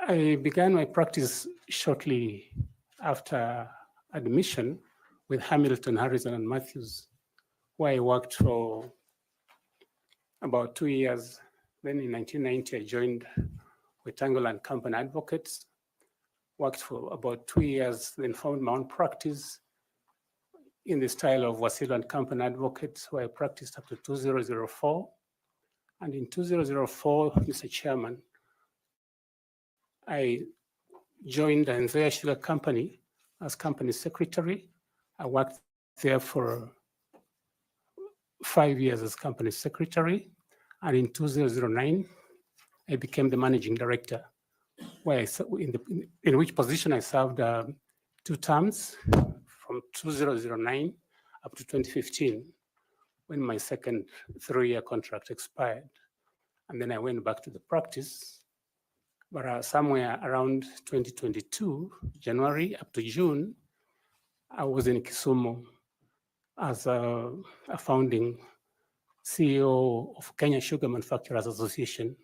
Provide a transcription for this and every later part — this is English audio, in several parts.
I began my practice shortly after admission with Hamilton, Harrison, and Matthews, where I worked for about 2 years. Then in 1990, I joined Wetangle and Company Advocates, worked for about 2 years, then found my own practice in the style of Wasilwa and Company Advocates, where I practiced up to 2004. And in 2004, Mr. Chairman, I joined the Nzoia Sugar Company as company secretary. I worked there for 5 years as company secretary. And in 2009, I became the managing director, where in which position I served 2 terms from 2009 up to 2015, when my second 3-year contract expired. And then I went back to the practice. But somewhere around 2022, January up to June, I was in Kisumu as a founding CEO of Kenya Sugar Manufacturers Association.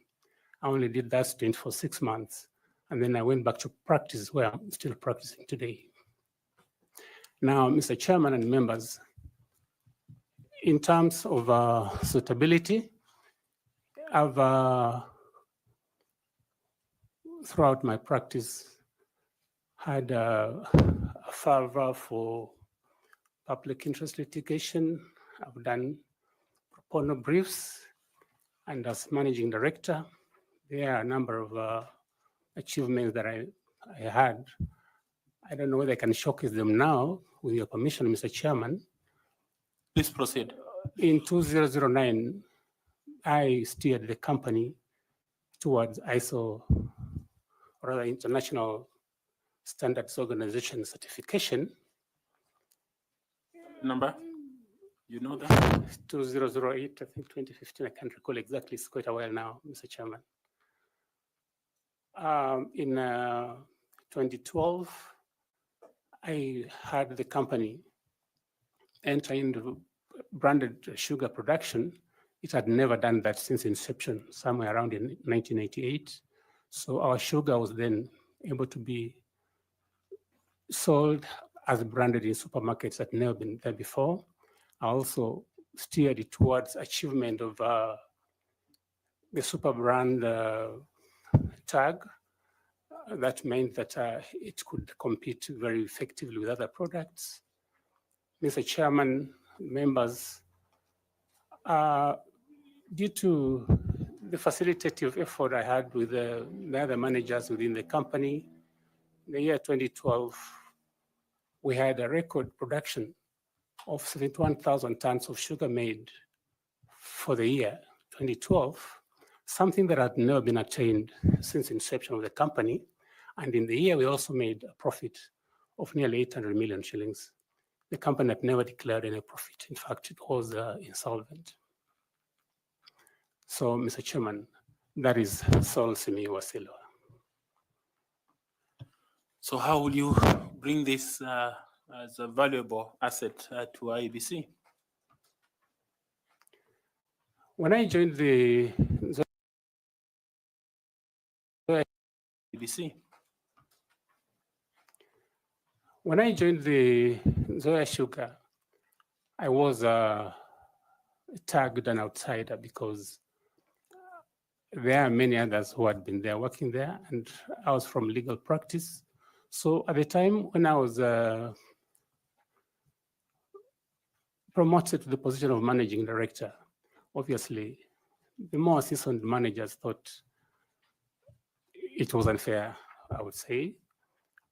I only did that stint for 6 months. And then I went back to practice, where I'm still practicing today. Now, Mr. Chairman and members, in terms of suitability, I've throughout my practice had a fervor for public interest litigation. I've done pro bono briefs, and as managing director, there are a number of achievements that I had. I don't know whether I can showcase them now, with your permission, Mr. Chairman. Please proceed. In 2009, I steered the company towards ISO, or rather International Standards Organization certification. Number? You know that? 2008, I think 2015, I can't recall exactly, it's quite a while now, Mr. Chairman. In 2012, I had the company enter into branded sugar production. It had never done that since inception, somewhere around in 1988. So our sugar was then able to be sold as branded in supermarkets that had never been there before. I also steered it towards achievement of the super brand tag. That meant that it could compete very effectively with other products. Mr. Chairman, members, due to the facilitative effort I had with the other managers within the company, in the year 2012, we had a record production of 71,000 tons of sugar made for the year 2012, something that had never been attained since inception of the company. And in the year, we also made a profit of nearly 800 million shillings. The company had never declared any profit. In fact, it was insolvent. So, Mr. Chairman, that is Saul Simiyu Wasilwa. So how will you bring this as a valuable asset to IEBC? When I joined the IEBC. When I joined the Nzoia Sugar, I was tagged an outsider because there are many others who had been there working there, and I was from legal practice. So at the time when I was promoted to the position of managing director, obviously the more seasoned managers thought it was unfair, I would say.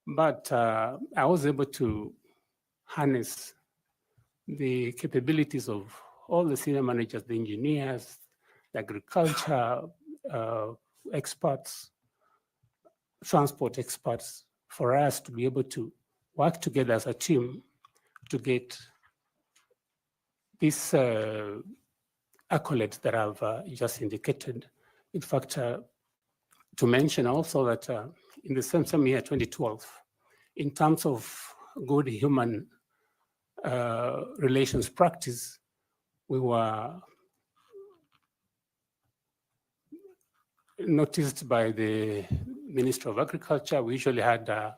But I was able to harness the capabilities of all the senior managers, the engineers, the agriculture experts, transport experts, for us to be able to work together as a team to get these accolades that I've just indicated. In fact, to mention also that in the same year, 2012, in terms of good human relations practice, we were noticed by the Ministry of Agriculture, we usually had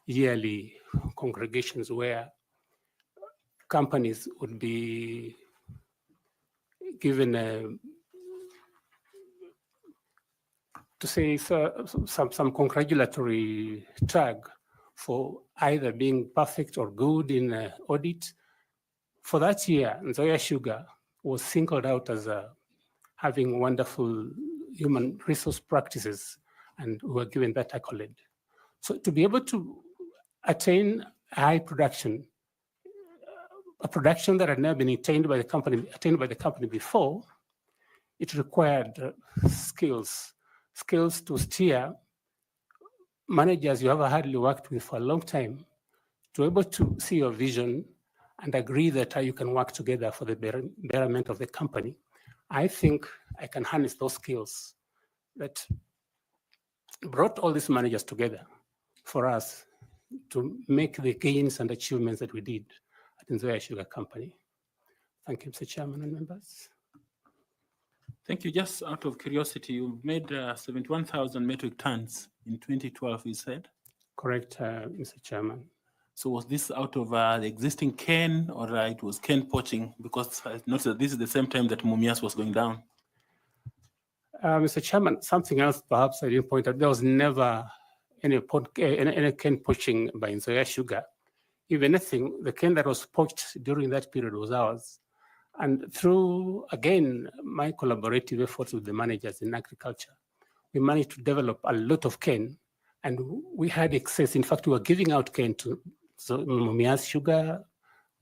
yearly congregations where companies would be given some congratulatory tag for either being perfect or good in audit. For that year, Nzoia Sugar was singled out as having wonderful human resource practices, and we were given that accolade. So to be able to attain high production, a production that had never been attained by the company before, it required skills to steer managers you have hardly worked with for a long time, to be able to see your vision and agree that you can work together for the betterment of the company. I think I can harness those skills that brought all these managers together for us to make the gains and achievements that we did at Nzoia Sugar Company. Thank you, Mr. Chairman and members. Thank you. Just out of curiosity, you made 71,000 metric tons in 2012, you said? Correct, Mr. Chairman. So was this out of the existing cane, or it was cane poaching? Because I noticed that this is the same time that Mumias was going down. Mr. Chairman, something else perhaps I didn't point out, there was never any cane poaching by Nzoia Sugar. If anything, the cane that was poached during that period was ours. And through, again, my collaborative efforts with the managers in agriculture, we managed to develop a lot of cane, and we had excess. In fact, we were giving out cane to Mumias Sugar,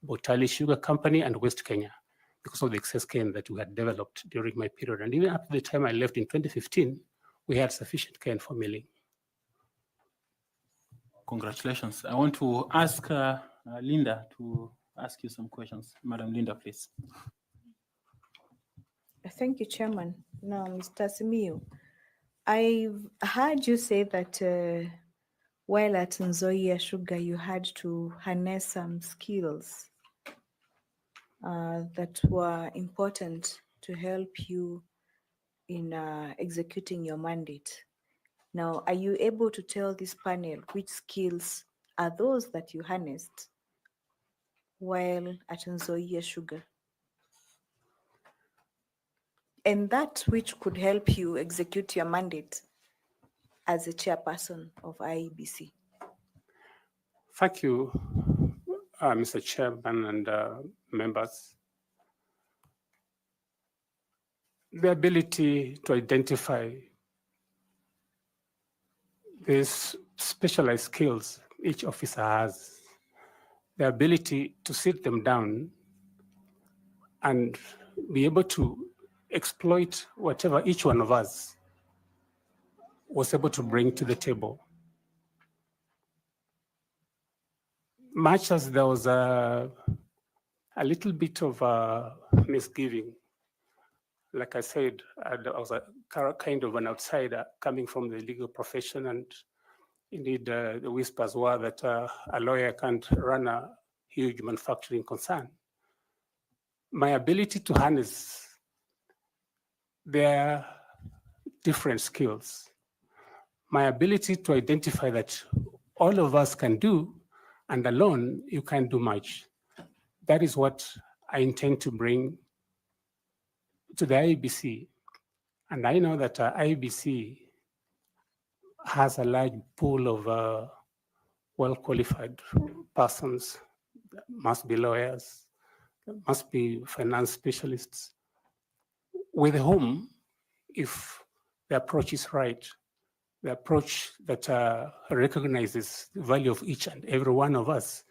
Botali Sugar Company, and West Kenya, because of the excess cane that we had developed during my period. And even up to the time I left in 2015, we had sufficient cane for milling. Congratulations. I want to ask Linda to ask you some questions. Madam Linda, please. Thank you, Chairman. Now, Mr. Simiyu, I've heard you say that while at Nzoia Sugar, you had to harness some skills that were important to help you in executing your mandate. Now, are you able to tell this panel which skills are those that you harnessed while at Nzoia Sugar? And that which could help you execute your mandate as a chairperson of IEBC. Thank you, Mr. Chairman and members. The ability to identify these specialized skills each officer has, the ability to sit them down and be able to exploit whatever each one of us was able to bring to the table. Much as there was a little bit of misgiving, like I said, I was a kind of an outsider coming from the legal profession, and indeed the whispers were that a lawyer can't run a huge manufacturing concern. My ability to harness their different skills, my ability to identify that all of us can do, and alone you can't do much. That is what I intend to bring to the IEBC. And I know that IEBC has a large pool of well-qualified persons, must be lawyers, must be finance specialists, with whom, if the approach is right, the approach that recognizes the value of each and every one of us,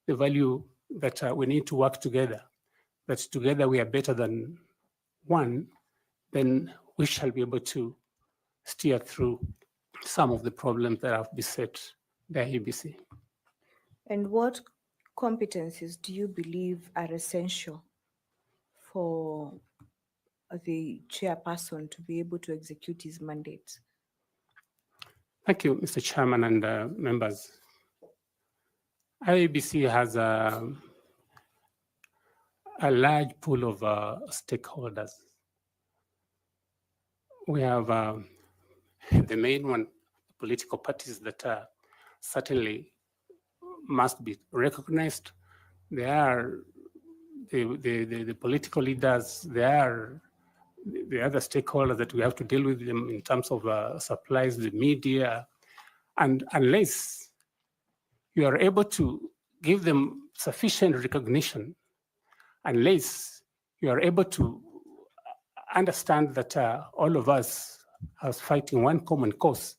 the value that we need to work together, that together we are better than one, then we shall be able to steer through some of the problems that have beset the IEBC. And what competencies do you believe are essential for the chairperson to be able to execute his mandate? Thank you, Mr. Chairman and members. IEBC has a large pool of stakeholders. We have the main one, political parties that certainly must be recognized. They are the political leaders, they are the other stakeholders that we have to deal with them in terms of supplies, the media, and unless you are able to give them sufficient recognition, unless you are able to understand that all of us are fighting one common cause,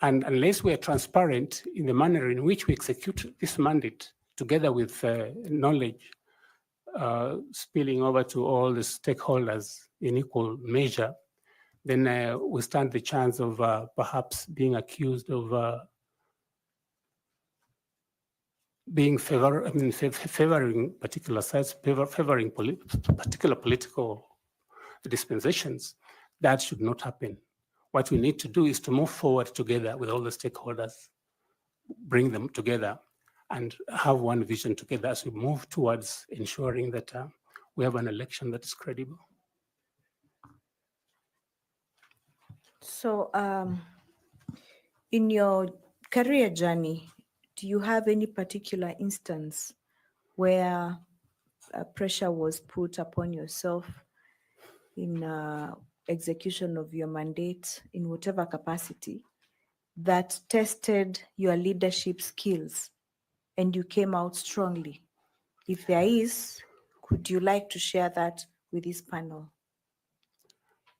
and unless we are transparent in the manner in which we execute this mandate, together with knowledge spilling over to all the stakeholders in equal measure, then we stand the chance of perhaps being accused of being favoring particular sides, favoring particular political dispensations. That should not happen. What we need to do is to move forward together with all the stakeholders, bring them together, and have one vision together as we move towards ensuring that we have an election that is credible. So, in your career journey, do you have any particular instance where pressure was put upon yourself in execution of your mandate in whatever capacity that tested your leadership skills and you came out strongly? If there is, could you like to share that with this panel?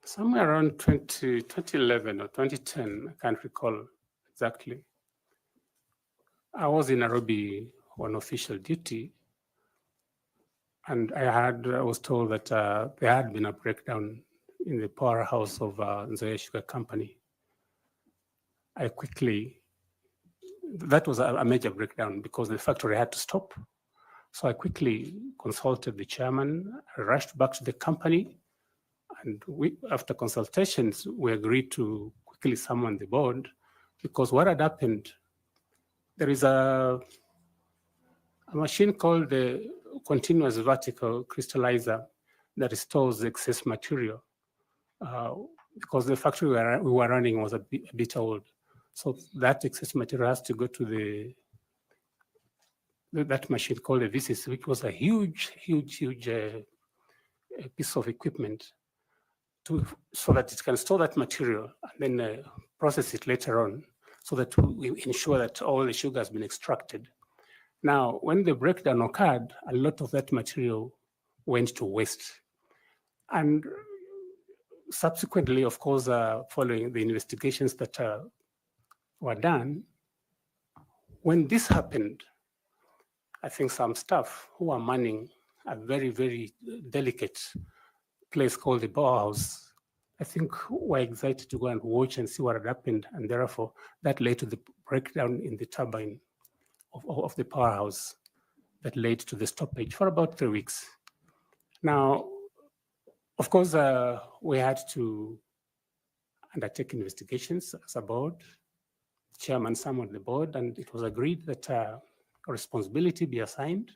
Somewhere around 2011 or 2010, I can't recall exactly. I was in Nairobi on official duty, and I was told that there had been a breakdown in the powerhouse of Nzoia Sugar Company. That was a major breakdown because the factory had to stop. So I quickly consulted the chairman, I rushed back to the company, and after consultations, we agreed to quickly summon the board, because what had happened, there is a machine called the continuous vertical crystallizer that stores the excess material, because the factory we were running was a bit old. So that excess material has to go to that machine called the VCC, which was a huge piece of equipment so that it can store that material and then process it later on, so that we ensure that all the sugar has been extracted. Now, when the breakdown occurred, a lot of that material went to waste. And subsequently, of course, following the investigations that were done, when this happened, I think some staff who are manning a very, very delicate place called the powerhouse, I think were excited to go and watch and see what had happened, and therefore that led to the breakdown in the turbine of the powerhouse that led to the stoppage for about 3 weeks. Now, of course, we had to undertake investigations as a board. The chairman summoned the board, and it was agreed that a responsibility be assigned.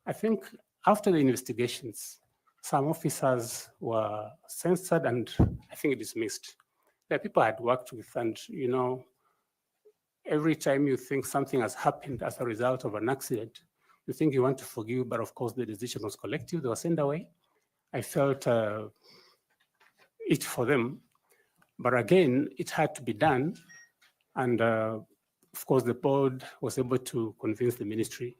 I think after the investigations, some officers were censored and I think dismissed. There are people I had worked with, and every time you think something has happened as a result of an accident, you think you want to forgive, but of course the decision was collective. They were sent away. I felt it for them, but again, it had to be done. And of course, the board was able to convince the ministry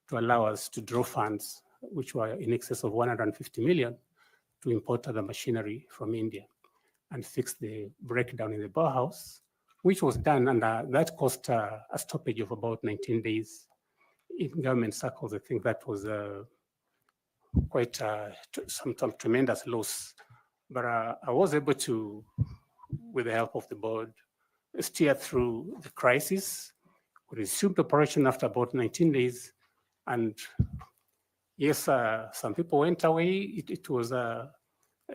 to allow us to draw funds, which were in excess of 150 million, to import other machinery from India and fix the breakdown in the powerhouse, which was done, and that cost a stoppage of about 19 days. In government circles, I think that was quite some tremendous loss. But I was able to, with the help of the board, steer through the crisis. We resumed operation after about 19 days. And yes, some people went away. It was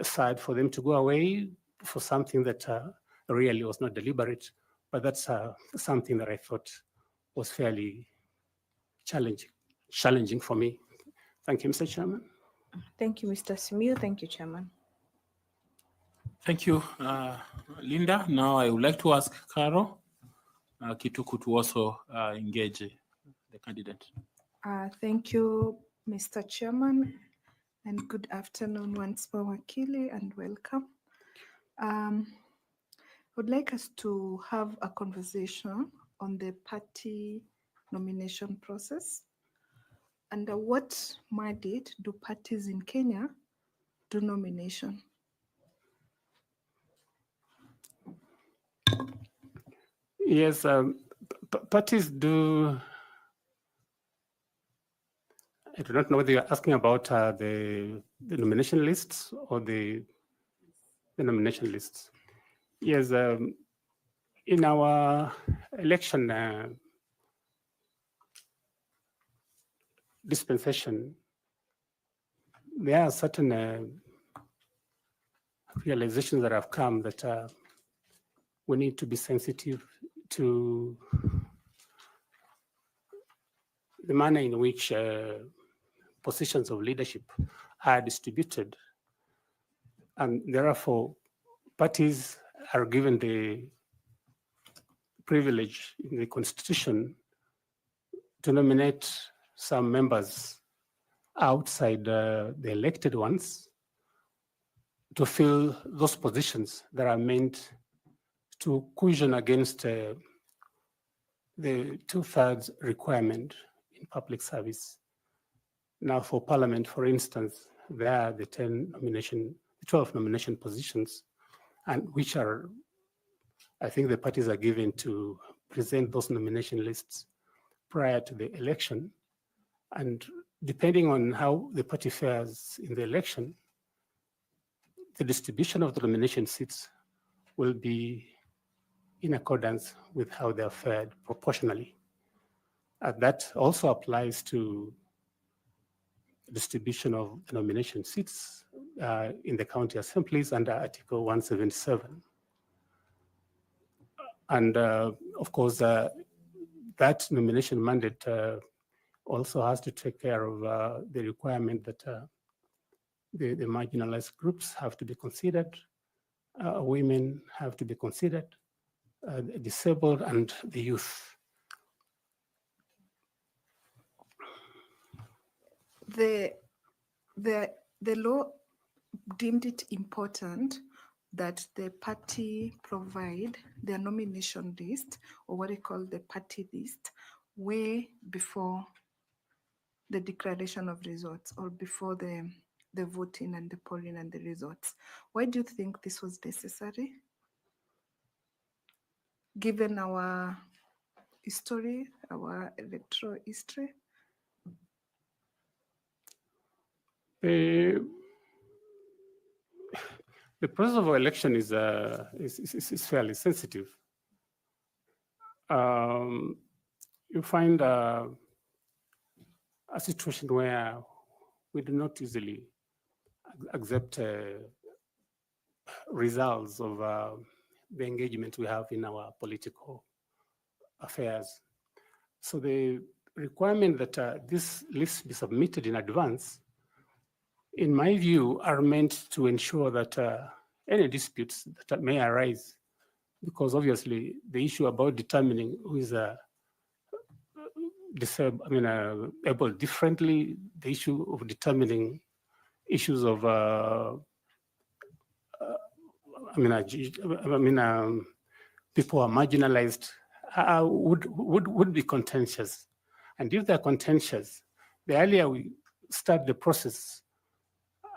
sad for them to go away for something that really was not deliberate. But that's something that I thought was fairly challenging for me. Thank you, Mr. Chairman. Thank you, Mr. Simiyu. Thank you, Chairman. Thank you, Linda. Now I would like to ask Caro Kituku to also engage the candidate. Thank you, Mr. Chairman, and good afternoon once more, Wakili, and welcome. I would like us to have a conversation on the party nomination process. Under what mandate do parties in Kenya do nomination? Yes, parties do. I do not know whether you're asking about the nomination lists or the nomination lists. Yes, in our election dispensation, there are certain realizations that have come that we need to be sensitive to the manner in which positions of leadership are distributed. And therefore, parties are given the privilege in the Constitution to nominate some members outside the elected ones to fill those positions that are meant to cushion against the 2/3 requirement in public service. Now for Parliament, for instance, there are the 12 nomination positions, and which are, I think the parties are given to present those nomination lists prior to the election. And depending on how the party fares in the election, the distribution of the nomination seats will be in accordance with how they are fared proportionally. That also applies to distribution of the nomination seats in the county assemblies under Article 177. And of course, that nomination mandate also has to take care of the requirement that the marginalized groups have to be considered, women have to be considered, the disabled and the youth. The law deemed it important that the party provide their nomination list, or what they call the party list, way before the declaration of results, or before the voting and the polling and the results. Why do you think this was necessary? Given our history, our electoral history? The process of election is fairly sensitive. You find a situation where we do not easily accept results of the engagement we have in our political affairs. So the requirement that this list be submitted in advance, in my view, are meant to ensure that any disputes that may arise, because obviously the issue about determining who is able differently, the issue of determining issues of people who are marginalized would be contentious. And if they're contentious, the earlier we start the process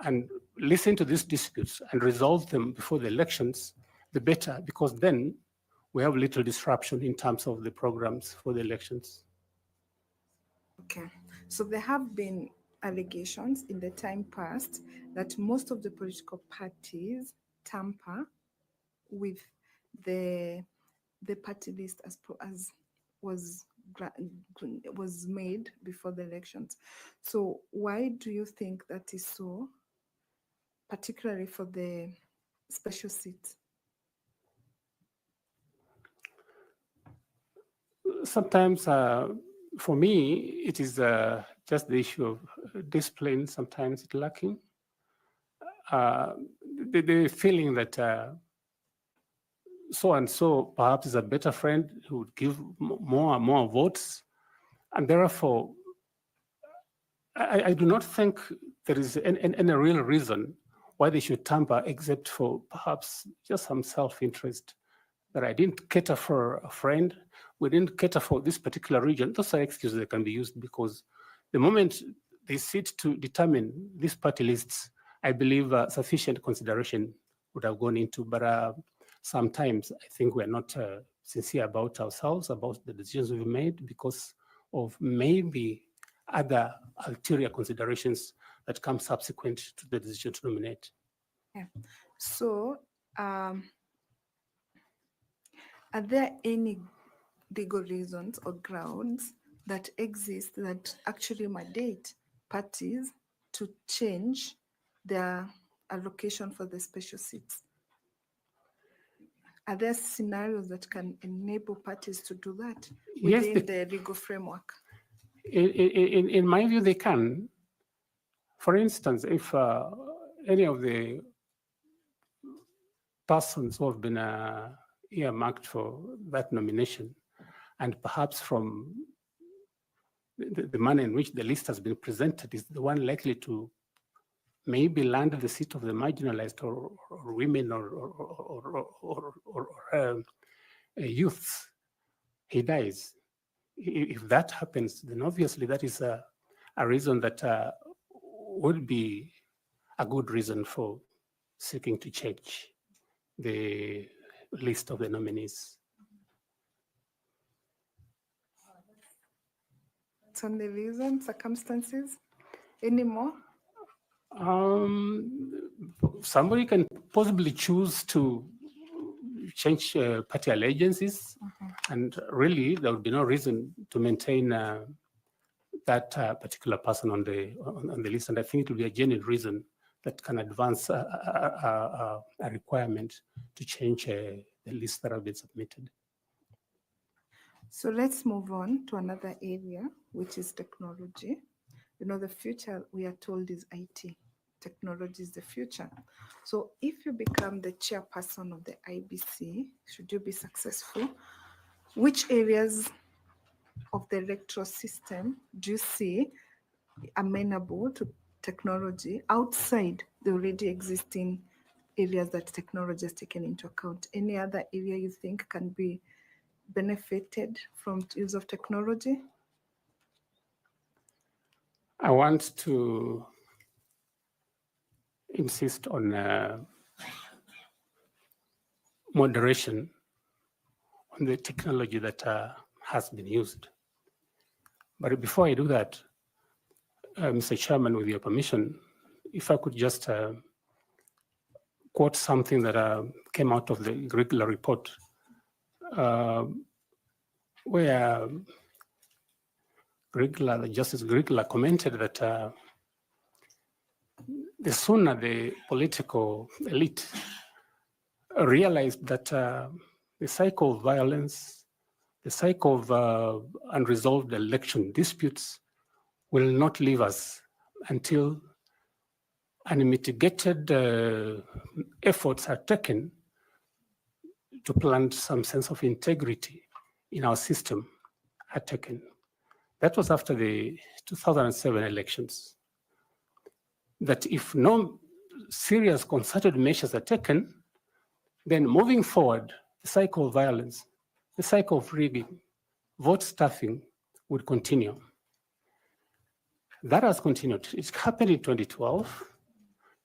and listen to these disputes and resolve them before the elections, the better, because then we have little disruption in terms of the programs for the elections. Okay, so there have been allegations in the time past that most of the political parties tamper with the party list as was made before the elections. So why do you think that is so, particularly for the special seats? Sometimes, for me, it is just the issue of discipline. Sometimes it's lacking. The feeling that so and so perhaps is a better friend who would give more votes, and therefore I do not think there is any real reason why they should tamper, except for perhaps just some self-interest, that I didn't cater for a friend, we didn't cater for this particular region. Those are excuses that can be used, because the moment they sit to determine these party lists, I believe sufficient consideration would have gone into, but sometimes I think we're not sincere about ourselves, about the decisions we've made, because of maybe other ulterior considerations that come subsequent to the decision to nominate. Yeah. So, are there any legal reasons or grounds that exist that actually mandate parties to change their allocation for the special seats? Are there scenarios that can enable parties to do that Yes, within the legal framework? In my view, they can. For instance, if any of the persons who have been earmarked for that nomination, and perhaps from the manner in which the list has been presented is the one likely to maybe land the seat of the marginalized or women or youths, he dies. If that happens, then obviously that is a reason that would be a good reason for seeking to change the list of the nominees. It's only reason, circumstances, any more? Somebody can possibly choose to change party allegiances, and really there would be no reason to maintain that particular person on the list. And I think it will be a genuine reason that can advance a requirement to change the list that have been submitted. So let's move on to another area, which is technology. You know, the future, we are told, is IT. Technology is the future. So if you become the chairperson of the IEBC, should you be successful, which areas of the electoral system do you see amenable to technology outside the already existing areas that technology has taken into account? Any other area you think can be benefited from use of technology? I want to insist on moderation on the technology that has been used. But before I do that, Mr. Chairman, with your permission, if I could just quote something that came out of the regular report, where Justice Grigla commented that the sooner the political elite realized that the cycle of violence, the cycle of unresolved election disputes will not leave us until unmitigated efforts are taken to plant some sense of integrity in our system are taken. That was after the 2007 elections. That if no serious concerted measures are taken, then moving forward, the cycle of violence, the cycle of rigging, vote stuffing would continue. That has continued. It happened in 2012.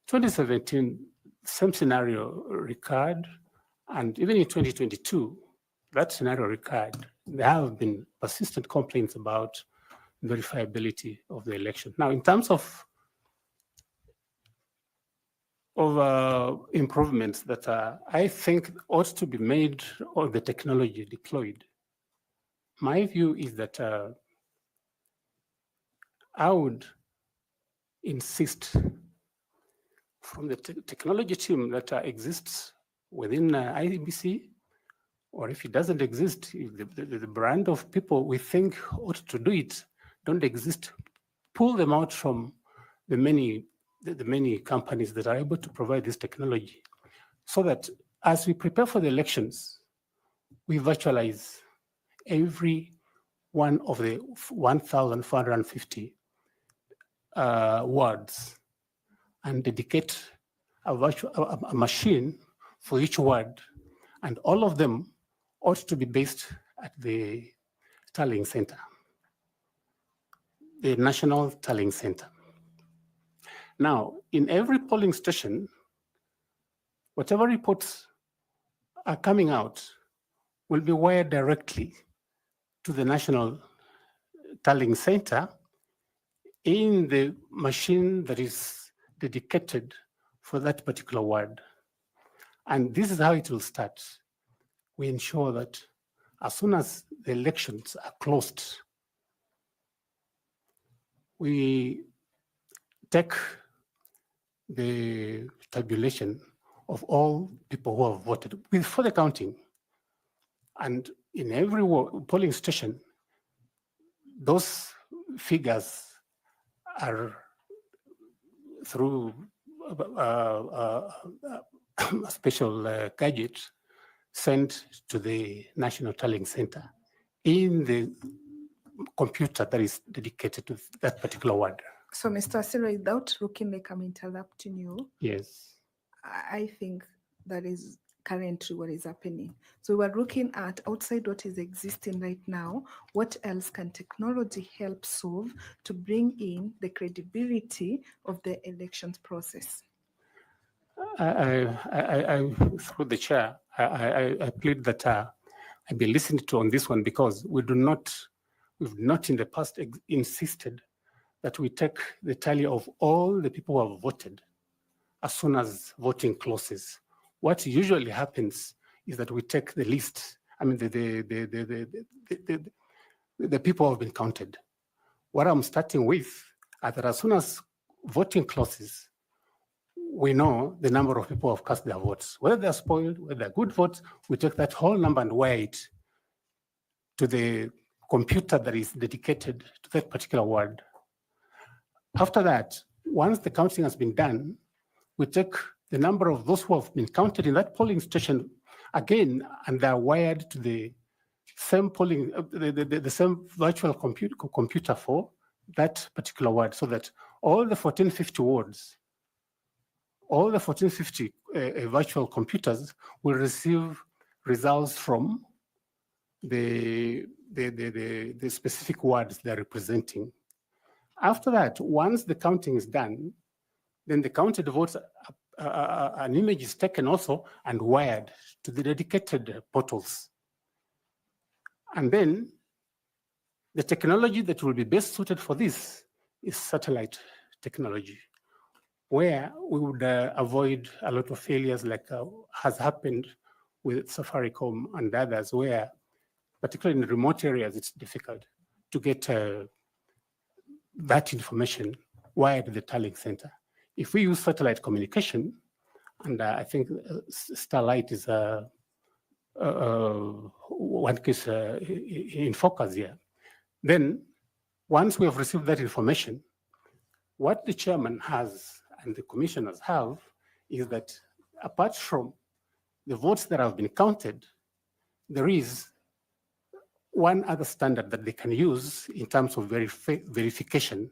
2017, same scenario recurred. And even in 2022, that scenario recurred. There have been persistent complaints about verifiability of the election. Now, in terms of improvements that I think ought to be made or the technology deployed, my view is that I would insist from the technology team that exists within IEBC, or if it doesn't exist, if the brand of people we think ought to do it don't exist, pull them out from the many companies that are able to provide this technology, so that as we prepare for the elections, we virtualize every one of the 1,450 wards and dedicate a machine for each ward, and all of them ought to be based at the tallying center, the National Tallying Center. Now, in every polling station, whatever reports are coming out will be wired directly to the National Tallying Center in the machine that is dedicated for that particular ward. And this is how it will start. We ensure that as soon as the elections are closed, we take the tabulation of all people who have voted before the counting. And in every polling station, those figures are through a special gadget sent to the National Tallying Center in the computer that is dedicated to that particular ward. So, Mr. Wasilwa, without looking like I'm interrupting you, Yes. I think that is currently what is happening. So we're looking at outside what is existing right now, what else can technology help solve to bring in the credibility of the elections process? Through the chair, I plead that I be listened to on this one, because we've not in the past insisted that we take the tally of all the people who have voted as soon as voting closes. What usually happens is that we take the list. I mean, the people who have been counted. What I'm starting with is that as soon as voting closes, we know the number of people who have cast their votes. Whether they're spoiled, whether they're good votes, we take that whole number and wire it to the computer that is dedicated to that particular ward. After that, once the counting has been done, we take the number of those who have been counted in that polling station again, and they're wired to the same polling, the same virtual computer for that particular ward, so that all the 1450 wards, all the 1450 virtual computers will receive results from the specific wards they're representing. After that, once the counting is done, then the counted votes, an image is taken also and wired to the dedicated portals. And then the technology that will be best suited for this is satellite technology, where we would avoid a lot of failures like has happened with Safaricom and others, where particularly in remote areas, it's difficult to get that information wired to the tallying center. If we use satellite communication, and I think Starlight is one case in focus here, then once we have received that information, what the chairman has and the commissioners have is that apart from the votes that have been counted, there is one other standard that they can use in terms of verification,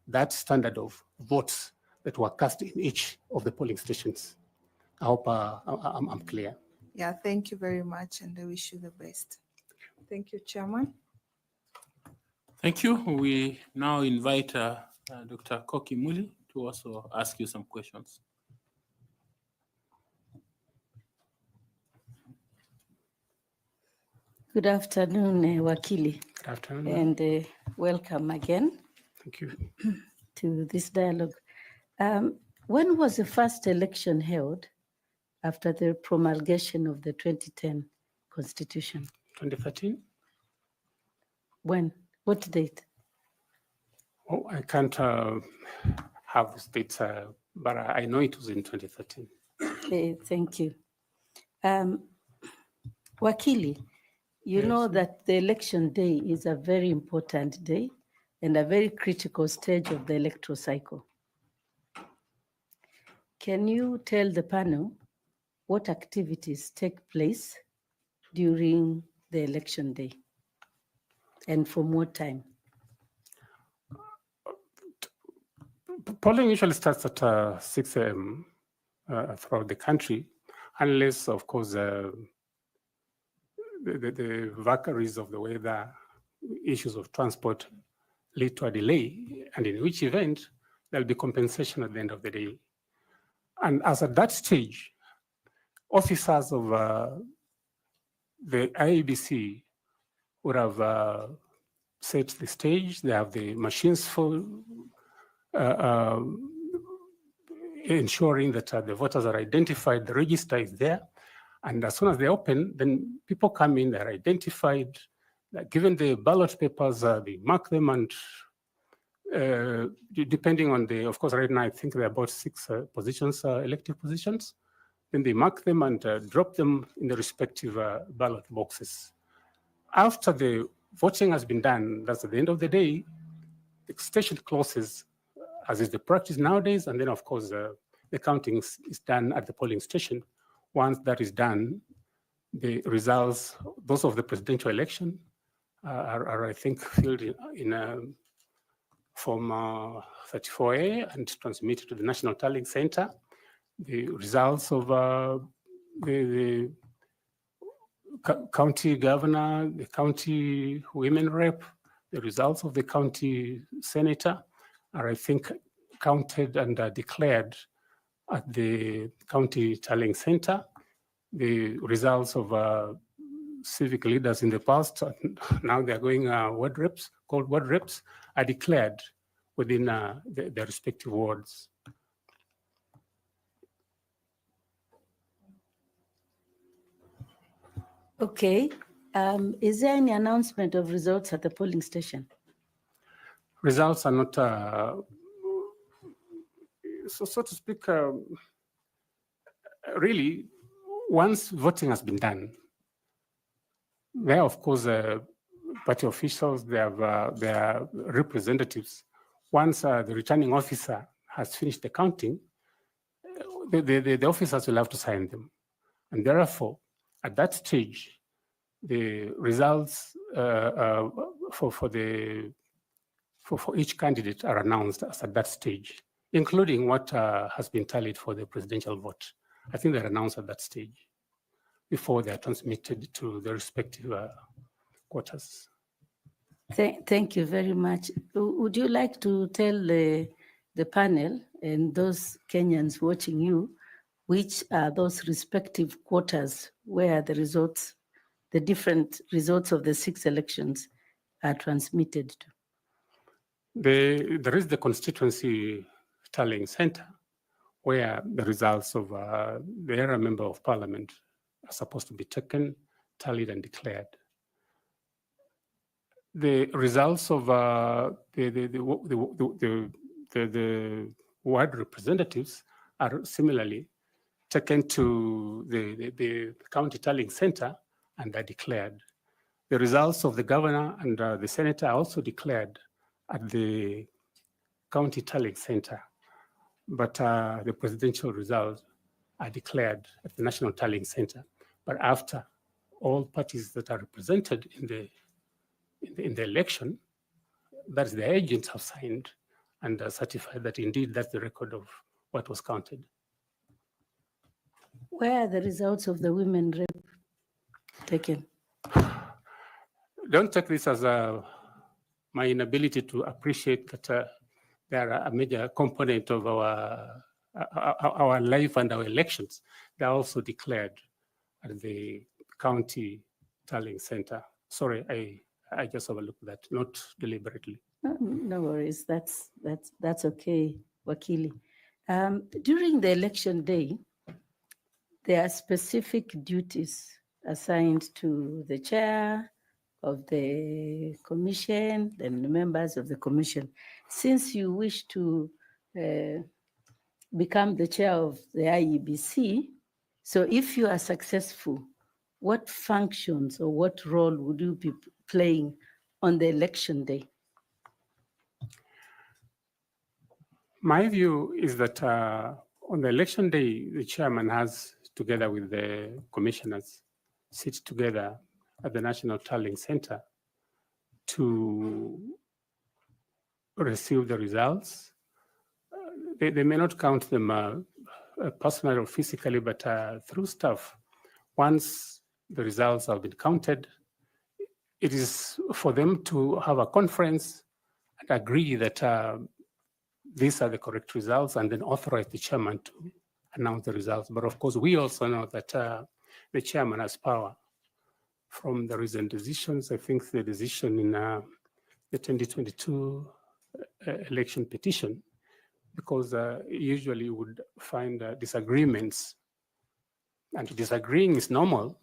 that standard of votes that were cast in each of the polling stations. I hope I'm clear. Yeah, thank you very much, and I wish you the best. Thank you, Chairman. Thank you. We now invite Dr. Koki Muli to also ask you some questions. Good afternoon, Wakili. Good afternoon. And welcome again. Thank you. To this dialogue. When was the first election held after the promulgation of the 2010 Constitution? 2013? When? What date? Oh, I can't have the dates, but I know it was in 2013. Okay, thank you. Wakili, you know that the election day is a very important day and a very critical stage of the electoral cycle. Can you tell the panel what activities take place during the election day and from what time? Polling usually starts at 6 a.m. Throughout the country, unless, of course, the vagaries of the weather, issues of transport lead to a delay, and in which event there'll be compensation at the end of the day. And as at that stage, officers of the IEBC would have set the stage. They have the machines for ensuring that the voters are identified, the register is there. And as soon as they open, then people come in, they're identified, they're given the ballot papers, they mark them, and depending on the, of course, right now, I think there are about 6 positions, elective positions. Then they mark them and drop them in the respective ballot boxes. After the voting has been done, that's at the end of the day, the station closes, as is the practice nowadays, and then, of course, the counting is done at the polling station. Once that is done, the results, those of the presidential election, are I think, filled in Form 34A and transmitted to the National Tallying Center. The results of the county governor, the county women rep, the results of the county senator are, I think, counted and declared at the county tallying center. The results of civic leaders in the past, now they're going ward reps, called ward reps, are declared within their respective wards. Okay. Is there any announcement of results at the polling station? Results are not, so to speak, really, once voting has been done, there, of course, party officials, they have their representatives. Once the returning officer has finished the counting, the officers will have to sign them. And therefore, at that stage, the results for each candidate are announced as at that stage, including what has been tallied for the presidential vote. I think they're announced at that stage before they're transmitted to the respective quarters. Thank you very much. Would you like to tell the panel and those Kenyans watching you, which are those respective quarters where the results, the different results of the 6 elections are transmitted to? There is the constituency tallying center where the results of the area member of parliament are supposed to be taken, tallied, and declared. The results of the ward representatives are similarly taken to the county tallying center and are declared. The results of the governor and the senator are also declared at the county tallying center, but the presidential results are declared at the national tallying center. But after all parties that are represented in the election, that is, the agents have signed and certified that indeed that's the record of what was counted. Where are the results of the women rep taken? Don't take this as my inability to appreciate that they are a major component of our life and our elections. They are also declared at the county tallying center. Sorry, I just overlooked that, not deliberately. No worries, that's okay, Wakili. During the election day, there are specific duties assigned to the chair of the commission and the members of the commission. Since you wish to become the chair of the IEBC, so if you are successful, what functions or what role would you be playing on the election day? My view is that on the election day, the chairman has together with the commissioners, sit together at the National Tallying Center to receive the results. They may not count them personally or physically, but through staff. Once the results have been counted, it is for them to have a conference and agree that these are the correct results, and then authorize the chairman to announce the results. But of course, we also know that the chairman has power. From the recent decisions, I think the decision in the 2022 election petition, because usually you would find disagreements, and disagreeing is normal.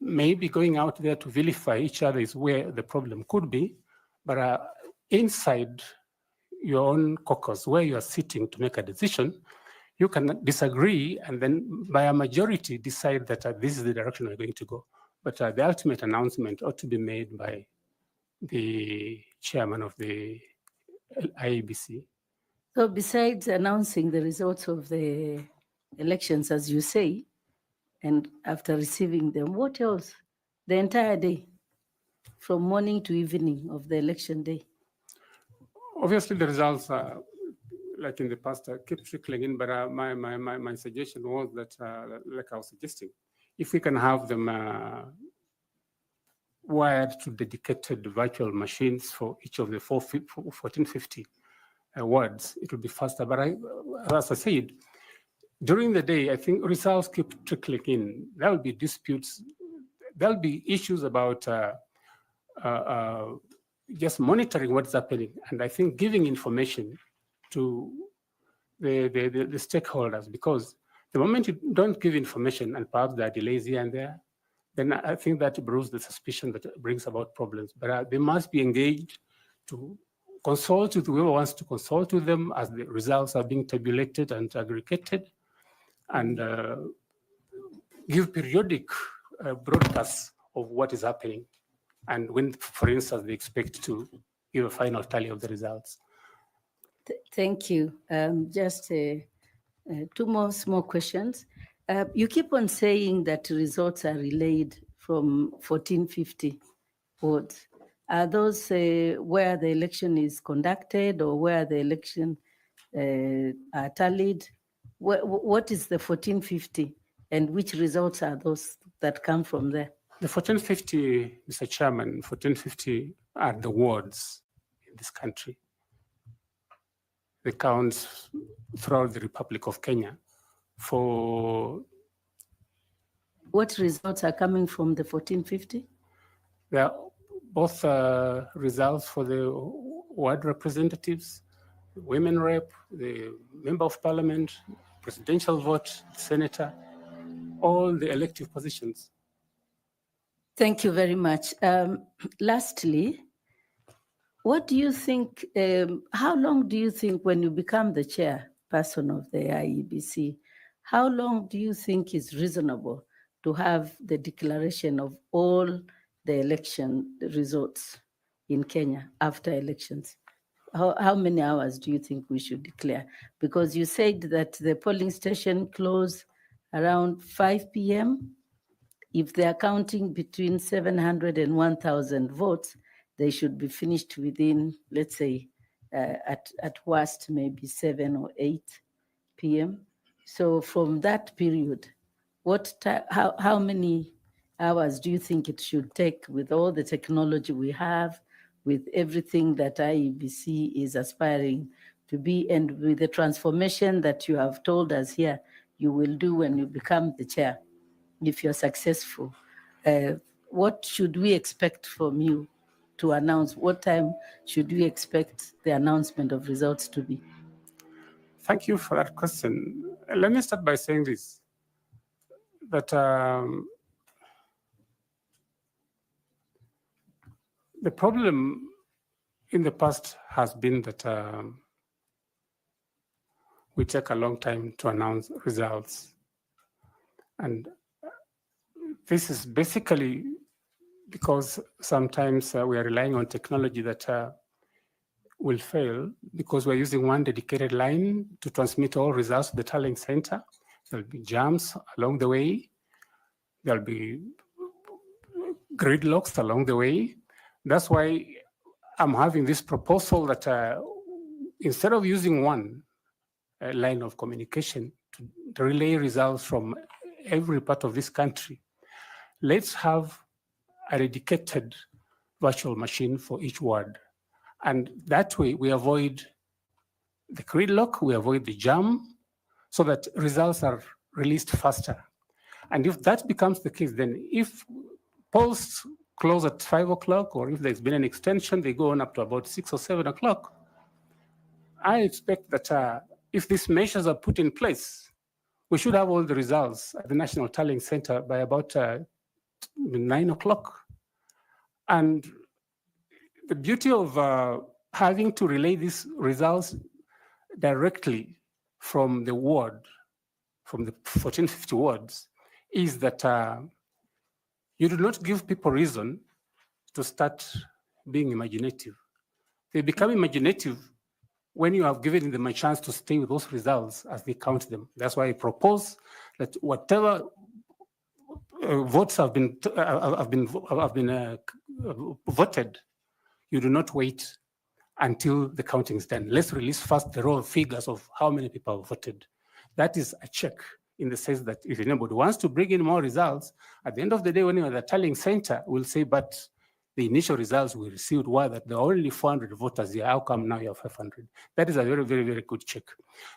Maybe going out there to vilify each other is where the problem could be, but inside your own caucus, where you are sitting to make a decision, you can disagree and then by a majority decide that this is the direction we're going to go. But the ultimate announcement ought to be made by the chairman of the IEBC. So besides announcing the results of the elections, as you say, and after receiving them, what else? The entire day, from morning to evening of the election day? Obviously, the results are, like in the past, keep trickling in, but my suggestion was that, like I was suggesting, if we can have them wired to dedicated virtual machines for each of the 1450 wards, it will be faster. But as I said, during the day, I think results keep trickling in. There will be disputes. There will be issues about just monitoring what's happening. And I think giving information to the stakeholders, because the moment you don't give information and perhaps there are delays here and there, then I think that brews the suspicion that brings about problems. But they must be engaged to consult with whoever wants to consult with them as the results are being tabulated and aggregated, and give periodic broadcasts of what is happening, and when, for instance, they expect to give a final tally of the results. Thank you. Just two more small questions. You keep on saying that results are relayed from 1450 wards. Are those where the election is conducted or where the election are tallied? What is the 1450 and which results are those that come from there? The 1450, Mr. Chairman, 1450 are the wards in this country. They count throughout the Republic of Kenya. For what results are coming from the 1450? There are both results for the ward representatives, women rep, the member of parliament, presidential vote, senator, all the elective positions. Thank you very much. Lastly, what do you think, how long do you think when you become the chairperson of the IEBC, how long do you think is reasonable to have the declaration of all the election results in Kenya after elections? How many hours do you think we should declare? Because you said that the polling station closed around 5 p.m. If they are counting between 700 and 1,000 votes, they should be finished within, let's say, at worst, maybe 7 or 8 p.m. So from that period, how many hours do you think it should take with all the technology we have, with everything that IEBC is aspiring to be, and with the transformation that you have told us here you will do when you become the chair, if you're successful? What should we expect from you to announce? What time should we expect the announcement of results to be? Thank you for that question. Let me start by saying this, that the problem in the past has been that we take a long time to announce results. And this is basically because sometimes we are relying on technology that will fail because we're using one dedicated line to transmit all results to the tallying center. There'll be jams along the way. There'll be gridlocks along the way. That's why I'm having this proposal that instead of using one line of communication to relay results from every part of this country, let's have a dedicated virtual machine for each ward. And that way we avoid the gridlock, we avoid the jam, so that results are released faster. And if that becomes the case, then if polls close at 5 o'clock, or if there's been an extension, they go on up to about 6 or 7 o'clock, I expect that if these measures are put in place, we should have all the results at the National Tallying Center by about 9 o'clock. And the beauty of having to relay these results directly from the ward, from the 1450 wards, is that you do not give people reason to start being imaginative. They become imaginative when you have given them a chance to stay with those results as they count them. That's why I propose that whatever votes have been voted, you do not wait until the counting is done. Let's release first the raw figures of how many people have voted. That is a check in the sense that if anybody wants to bring in more results, at the end of the day, when you're at the tallying center, we'll say, but the initial results we received were that there are only 400 voters here. How come now you have 500? That is a very, very, very good check.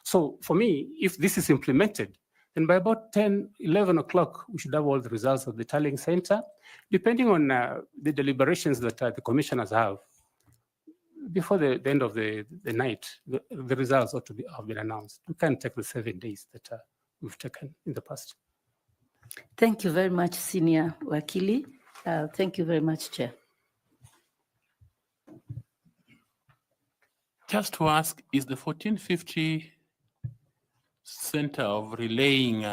So for me, if this is implemented, then by about 10, 11 o'clock, we should have all the results of the tallying center, depending on the deliberations that the commissioners have. Before the end of the night, the results ought to have been announced. We can't take the 7 days that we've taken in the past. Thank you very much, Senior Wakili. Thank you very much, Chair. Just to ask, is the 1450 center of relaying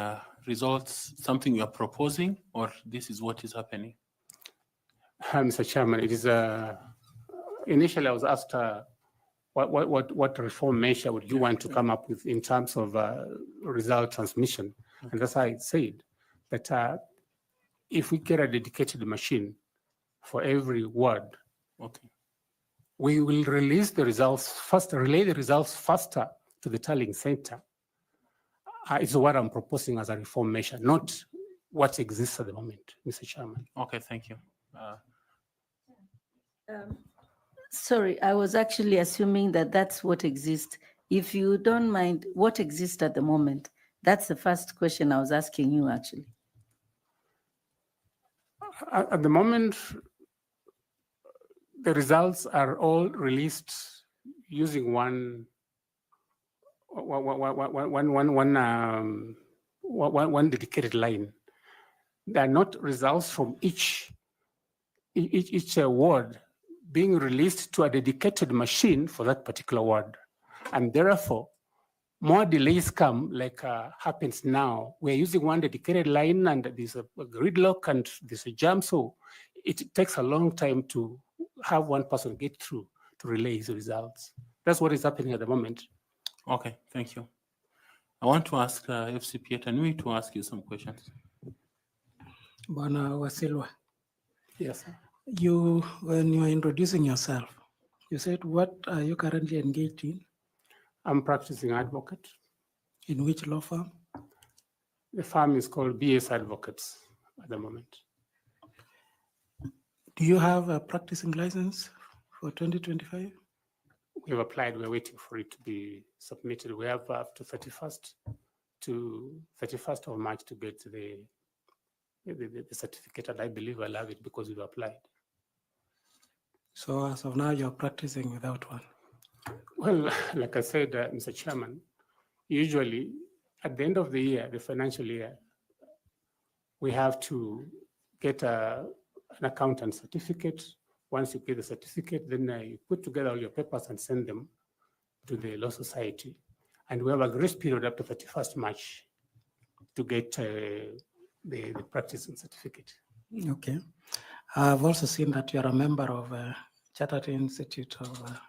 results something you are proposing, or this is what is happening? Mr. Chairman, it is initially I was asked what reform measure would you want to come up with in terms of result transmission, and that's why I said that if we get a dedicated machine for every ward, Okay. we will release the results faster, relay the results faster to the tallying center. It's what I'm proposing as a reform measure, not what exists at the moment, Mr. Chairman. Okay, thank you. Sorry, I was actually assuming that that's what exists. If you don't mind, what exists at the moment? That's the first question I was asking you, actually. At the moment, the results are all released using one dedicated line. They are not results from each ward being released to a dedicated machine for that particular ward. And therefore, more delays come, like happens now. We're using one dedicated line and there's a gridlock and there's a jam. So it takes a long time to have one person get through to relay his results. That's what is happening at the moment. Okay, thank you. I want to ask FCPA Tanui to ask you some questions. Bwana Wasilwa, Yes, sir. when you are introducing yourself, you said, what are you currently engaged in? I'm practicing advocate. In which law firm? The firm is called BS Advocates at the moment. Do you have a practicing license for 2025? We've applied, we're waiting for it to be submitted. We have up to 31st of March to get the certificate, and I believe I'll have it because we've applied. So as of now, you're practicing without one? Well, like I said, Mr. Chairman, usually at the end of the year, the financial year, we have to get an accountant certificate. Once you get the certificate, then you put together all your papers and send them to the Law Society. And we have a grace period up to 31st March to get the practicing certificate. Okay. I've also seen that you're a member of Chartered Institute of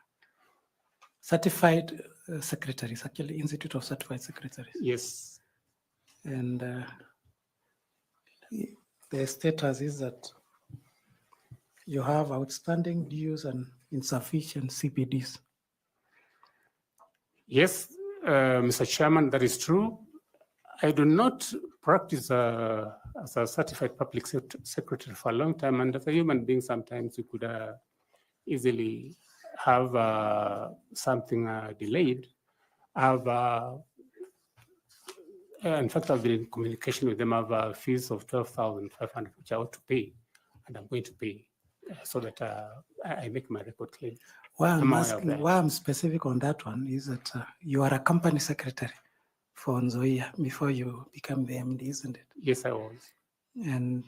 Certified Secretaries, actually Institute of Certified Secretaries. Yes. And the status is that you have outstanding dues and insufficient CPDs. Yes, Mr. Chairman, that is true. I do not practice as a certified public secretary for a long time, and as a human being, sometimes you could easily have something delayed. In fact, I've been in communication with them. I have fees of 12,500, which I ought to pay, and I'm going to pay so that I make my record clear. Why I'm aware of asking, that. why I'm specific on that one is that you are a company secretary for Nzoia before you become the MD, isn't it? Yes, I was. And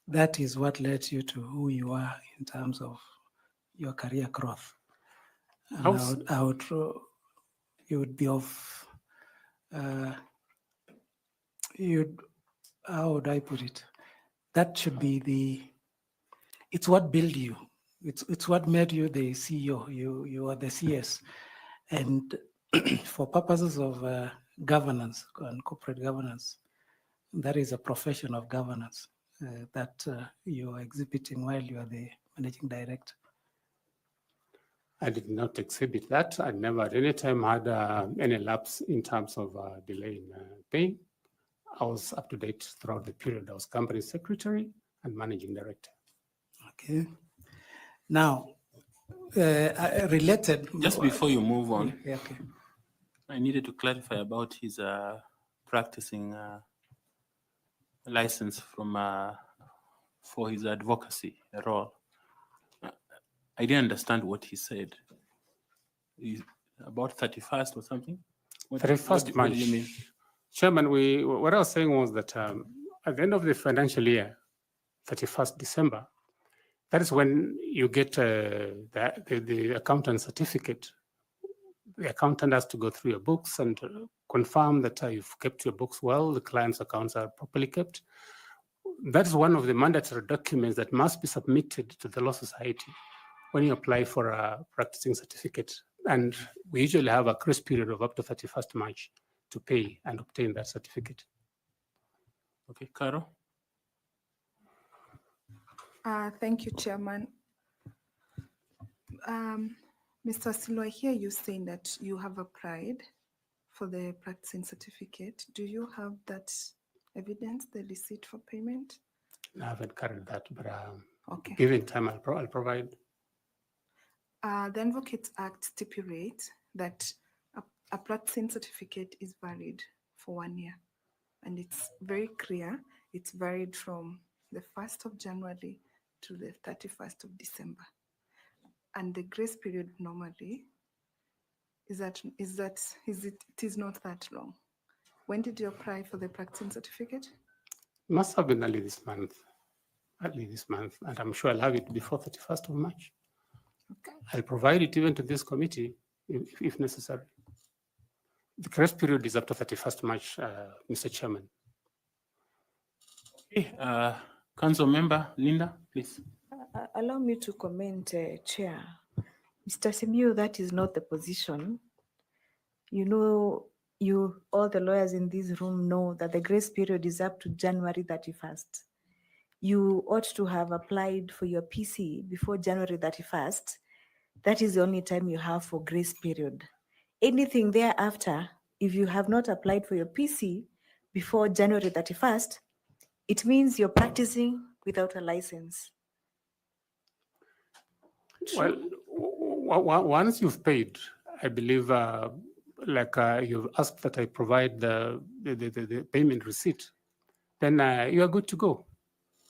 that is what led you to who you are in terms of your career growth. And you would be of, how would I put it? That should be it's what built you. It's what made you the CEO. You are the CS. And for purposes of governance and corporate governance, that is a profession of governance that you are exhibiting while you are the managing director. I did not exhibit that. I never at any time had any lapse in terms of delay in paying. I was up to date throughout the period. I was company secretary and managing director. Okay. Now, related. Just before you move on, Yeah, okay. I needed to clarify about his practicing license from for his advocacy role. I didn't understand what he said. About 31st or something? 31st what do you March. mean? Chairman, what I was saying was that at the end of the financial year, 31st December, that is when you get the accountant certificate. The accountant has to go through your books and confirm that you've kept your books well, the client's accounts are properly kept. That's one of the mandatory documents that must be submitted to the Law Society when you apply for a practicing certificate. And we usually have a grace period of up to 31st March to pay and obtain that certificate. Okay, Carol? Thank you, Chairman. Mr. Wasilwa, I hear you saying that you have applied for the practicing certificate. Do you have that evidence, the receipt for payment? I haven't carried that, but Okay. given time, I'll provide. The Advocates Act stipulates that a practicing certificate is valid for 1 year. And it's very clear, it's valid from the 1st of January to the 31st of December. And the grace period normally it is not that long. When did you apply for the practicing certificate? It must have been early this month, and I'm sure I'll have it before 31st of March. Okay. I'll provide it even to this committee if necessary. The grace period is up to 31st March, Mr. Chairman. Okay, Council Member Linda, please. Allow me to comment, Chair. Mr. Simiyu, that is not the position. You know, all the lawyers in this room know that the grace period is up to January 31st. You ought to have applied for your PC before January 31st. That is the only time you have for grace period. Anything thereafter, if you have not applied for your PC before January 31st, it means you're practicing without a license. Well, once you've paid, I believe, you've asked that I provide the payment receipt, then you are good to go.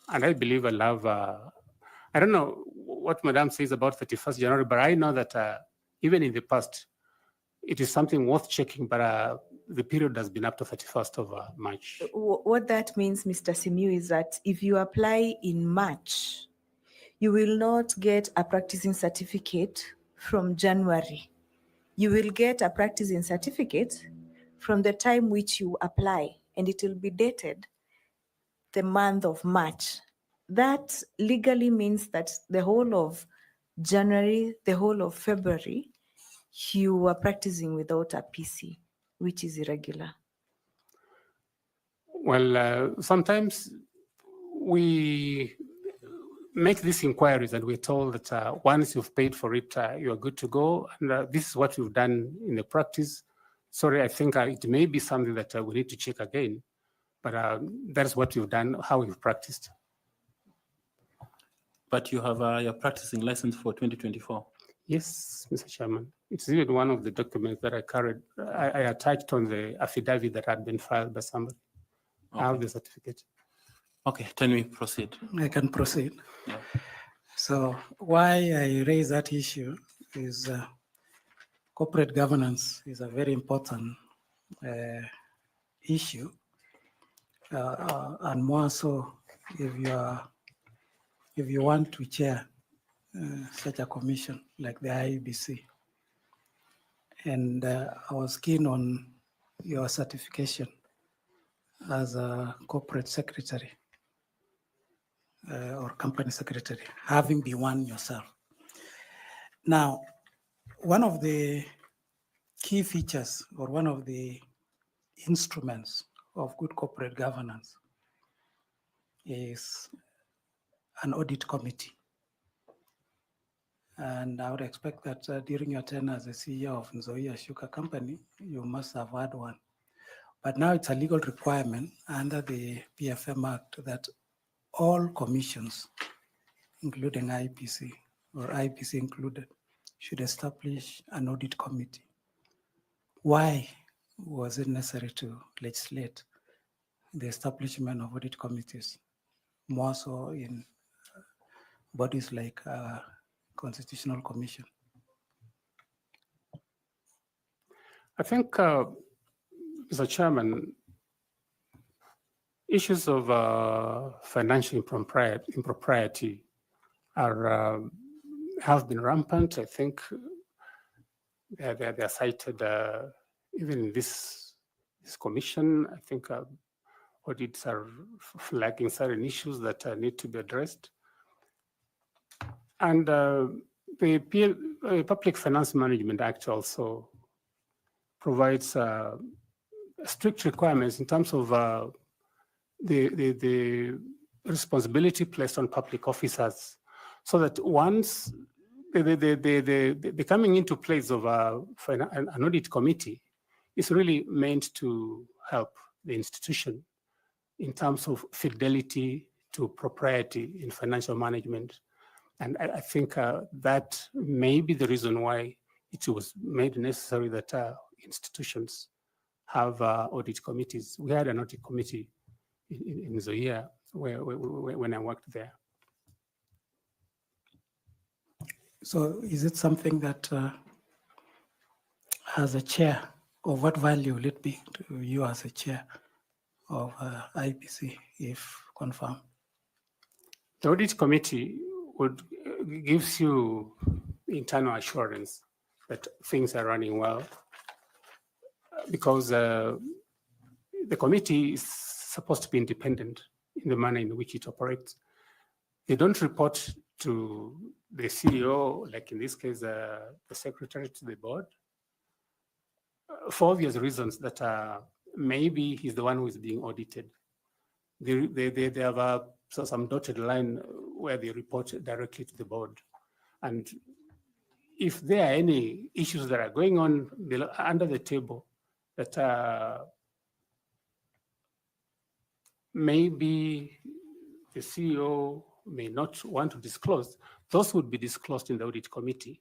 And I believe I'll have, I don't know what Madam says about 31st January, but I know that even in the past, it is something worth checking, but the period has been up to 31st of March. What that means, Mr. Simiyu, is that if you apply in March, you will not get a practicing certificate from January. You will get a practicing certificate from the time which you apply, and it will be dated the month of March. That legally means that the whole of January, the whole of February, you are practicing without a PC, which is irregular. Well, sometimes we make these inquiries and we're told that once you've paid for it, you're good to go. And this is what we've done in the practice. Sorry, I think it may be something that we need to check again, but that's what we've done, how we've practiced. But you have your practicing license for 2024. Yes, Mr. Chairman. It's even one of the documents that I carried. I attached on the affidavit that had been filed by somebody. I have the certificate. Okay, can we proceed? I can proceed. Yeah. So why I raise that issue is corporate governance is a very important issue, and more so if you want to chair such a commission like the IEBC. And I was keen on your certification as a corporate secretary or company secretary, having been one yourself. Now, one of the key features or one of the instruments of good corporate governance is an audit committee. And I would expect that during your tenure as the CEO of Nzoia Sugar Company, you must have had one. But now it's a legal requirement under the PFM Act that all commissions, including IEBC or IEBC included, should establish an audit committee. Why was it necessary to legislate the establishment of audit committees, more so in bodies like Constitutional Commission? I think, Mr. Chairman, issues of financial impropriety are have been rampant. I think they're cited even in this commission. I think audits are flagging certain issues that need to be addressed. And the Public Finance Management Act also provides strict requirements in terms of the responsibility placed on public officers, so that once the coming into place of an audit committee is really meant to help the institution in terms of fidelity to propriety in financial management. And I think that may be the reason why it was made necessary that institutions have audit committees. We had an audit committee in Nzoia when I worked there. So is it something that as a chair, or what value will it be to you as a chair of IEBC if confirmed? The audit committee gives you internal assurance that things are running well, because the committee is supposed to be independent in the manner in which it operates. They don't report to the CEO, like in this case, the secretary to the board, for obvious reasons that maybe he's the one who is being audited. They have some dotted line where they report directly to the board. And if there are any issues that are going on under the table that maybe the CEO may not want to disclose, those would be disclosed in the audit committee,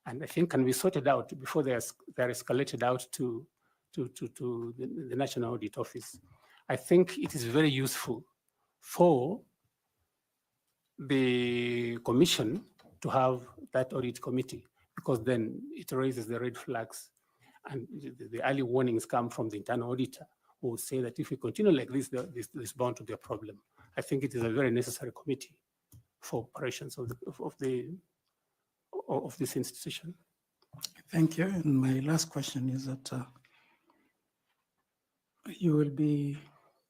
and I think can be sorted out before they're escalated out to the National Audit Office. I think it is very useful for the commission to have that audit committee, because then it raises the red flags, and the early warnings come from the internal auditor, who will say that if we continue like this, there's bound to be a problem. I think it is a very necessary committee for operations of this institution. Thank you. And my last question is that you will be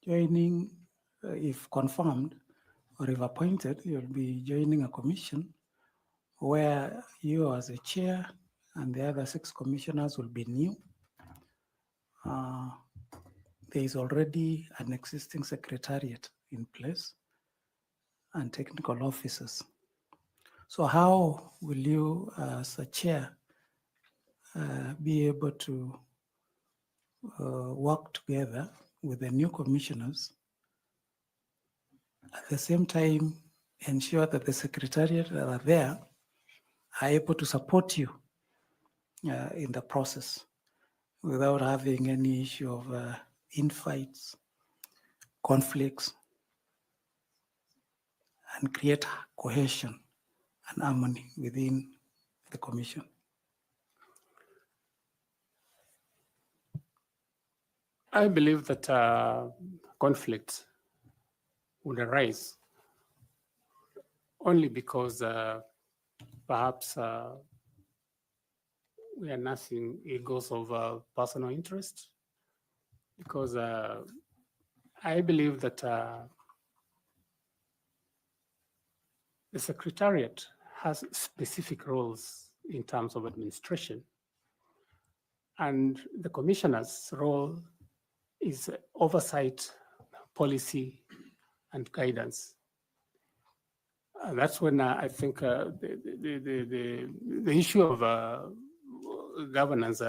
joining, if confirmed or if appointed, you'll be joining a commission where you as a chair and the other 6 commissioners will be new. there is already an existing secretariat in place and technical officers. So how will you, as a chair, be able to work together with the new commissioners, at the same time ensure that the secretariat that are there are able to support you in the process without having any issue of infights, conflicts, and create cohesion and harmony within the commission? I believe that conflicts would arise only because perhaps we are nursing egos of personal interest. Because I believe that the Secretariat has specific roles in terms of administration. And the commissioner's role is oversight, policy, and guidance. That's when I think the issue of governance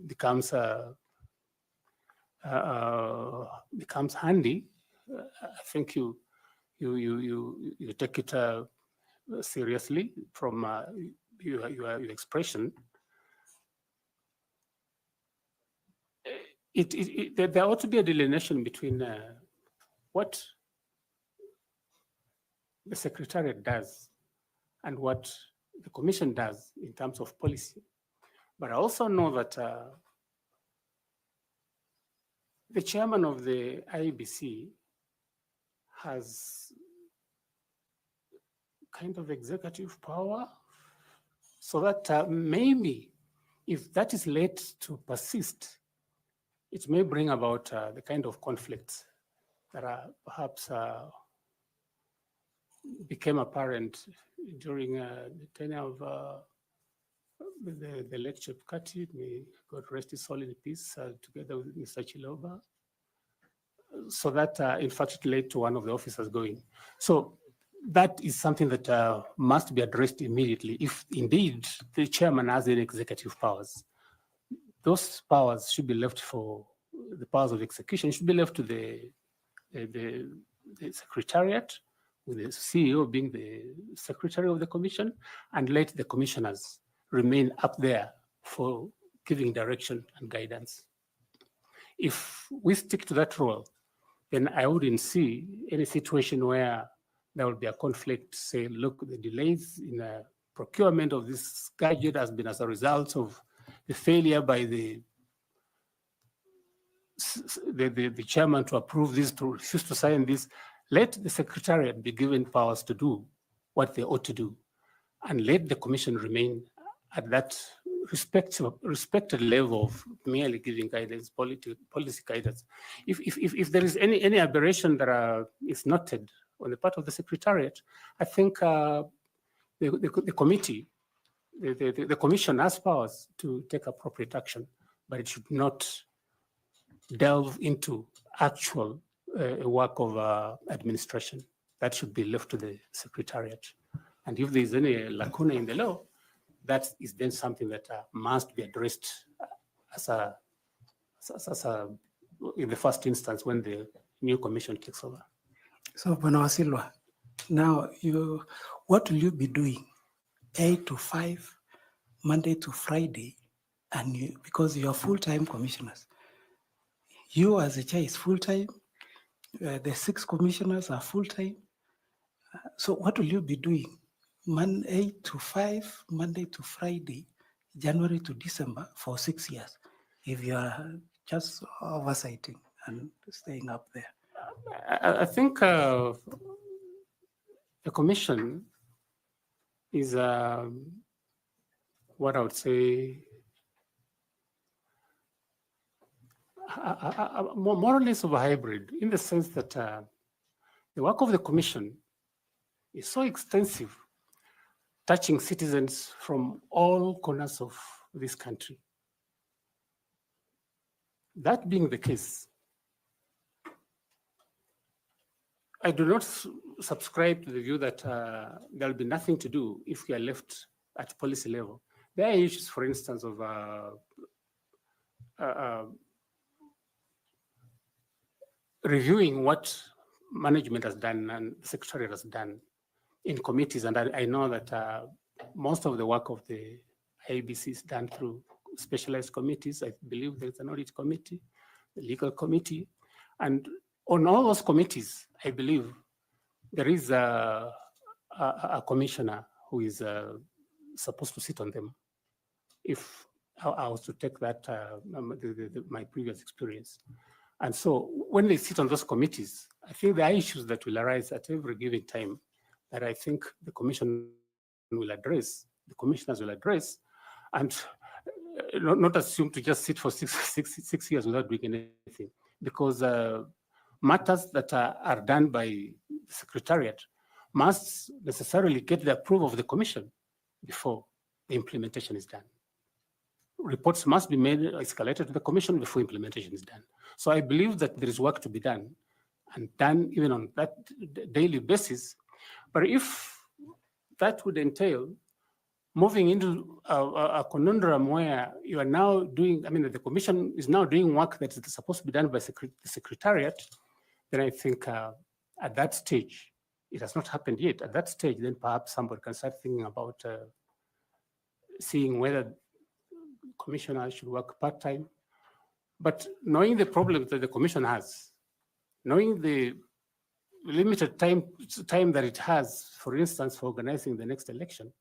becomes handy. I think you take it seriously from your expression. There ought to be a delineation between what the Secretariat does and what the Commission does in terms of policy. But I also know that the chairman of the IEBC has kind of executive power, so that maybe if that is late to persist, it may bring about the kind of conflicts that are perhaps became apparent during the tenure of the late Chepkati, may God rest his soul in peace, together with Mr. Chiloba, so that in fact it led to one of the officers going. So that is something that must be addressed immediately. If indeed the chairman has any executive powers, those powers should be left for the powers of execution, should be left to the Secretariat, with the CEO being the secretary of the commission, and let the commissioners remain up there for giving direction and guidance. If we stick to that role, then I wouldn't see any situation where there will be a conflict, say, look, the delays in the procurement of this gadget has been as a result of the failure by the chairman to approve this, to refuse to sign this. Let the Secretariat be given powers to do what they ought to do, and let the commission remain at that respected level of merely giving guidance, policy guidance. If there is any aberration that is noted on the part of the Secretariat, I think the committee, the commission has powers to take appropriate action, but it should not delve into actual work of administration. That should be left to the Secretariat. And if there's any lacuna in the law, that is then something that must be addressed in the first instance when the new commission takes over. So, Wasilwa, now what will you be doing 8 to 5, Monday to Friday, and because you are full-time commissioners? You as a chair is full-time, the 6 commissioners are full-time. So what will you be doing 8 to 5, Monday to Friday, January to December for 6 years, if you are just oversighting and staying up there? I think the commission is what I would say more or less of a hybrid, in the sense that the work of the commission is so extensive, touching citizens from all corners of this country. That being the case, I do not subscribe to the view that there'll be nothing to do if we are left at policy level. There are issues, for instance, of reviewing what management has done and the secretariat has done in committees. And I know that most of the work of the IEBC is done through specialized committees. I believe there's an audit committee, the legal committee. And on all those committees, I believe there is a commissioner who is supposed to sit on them. If I was to take that, my previous experience. And so when they sit on those committees, I think there are issues that will arise at every given time that I think the commission will address, the commissioners will address, and not assume to just sit for six years without doing anything, because matters that are done by the secretariat must necessarily get the approval of the commission before the implementation is done. Reports must be made, escalated to the commission before implementation is done. So I believe that there is work to be done, and done even on that daily basis. But if that would entail moving into a conundrum where you are now doing, the commission is now doing work that is supposed to be done by the secretariat, then I think at that stage, it has not happened yet. At that stage, then perhaps somebody can start thinking about seeing whether commissioner should work part-time. But knowing the problems that the commission has, knowing the limited time that it has, for instance, for organizing the next election,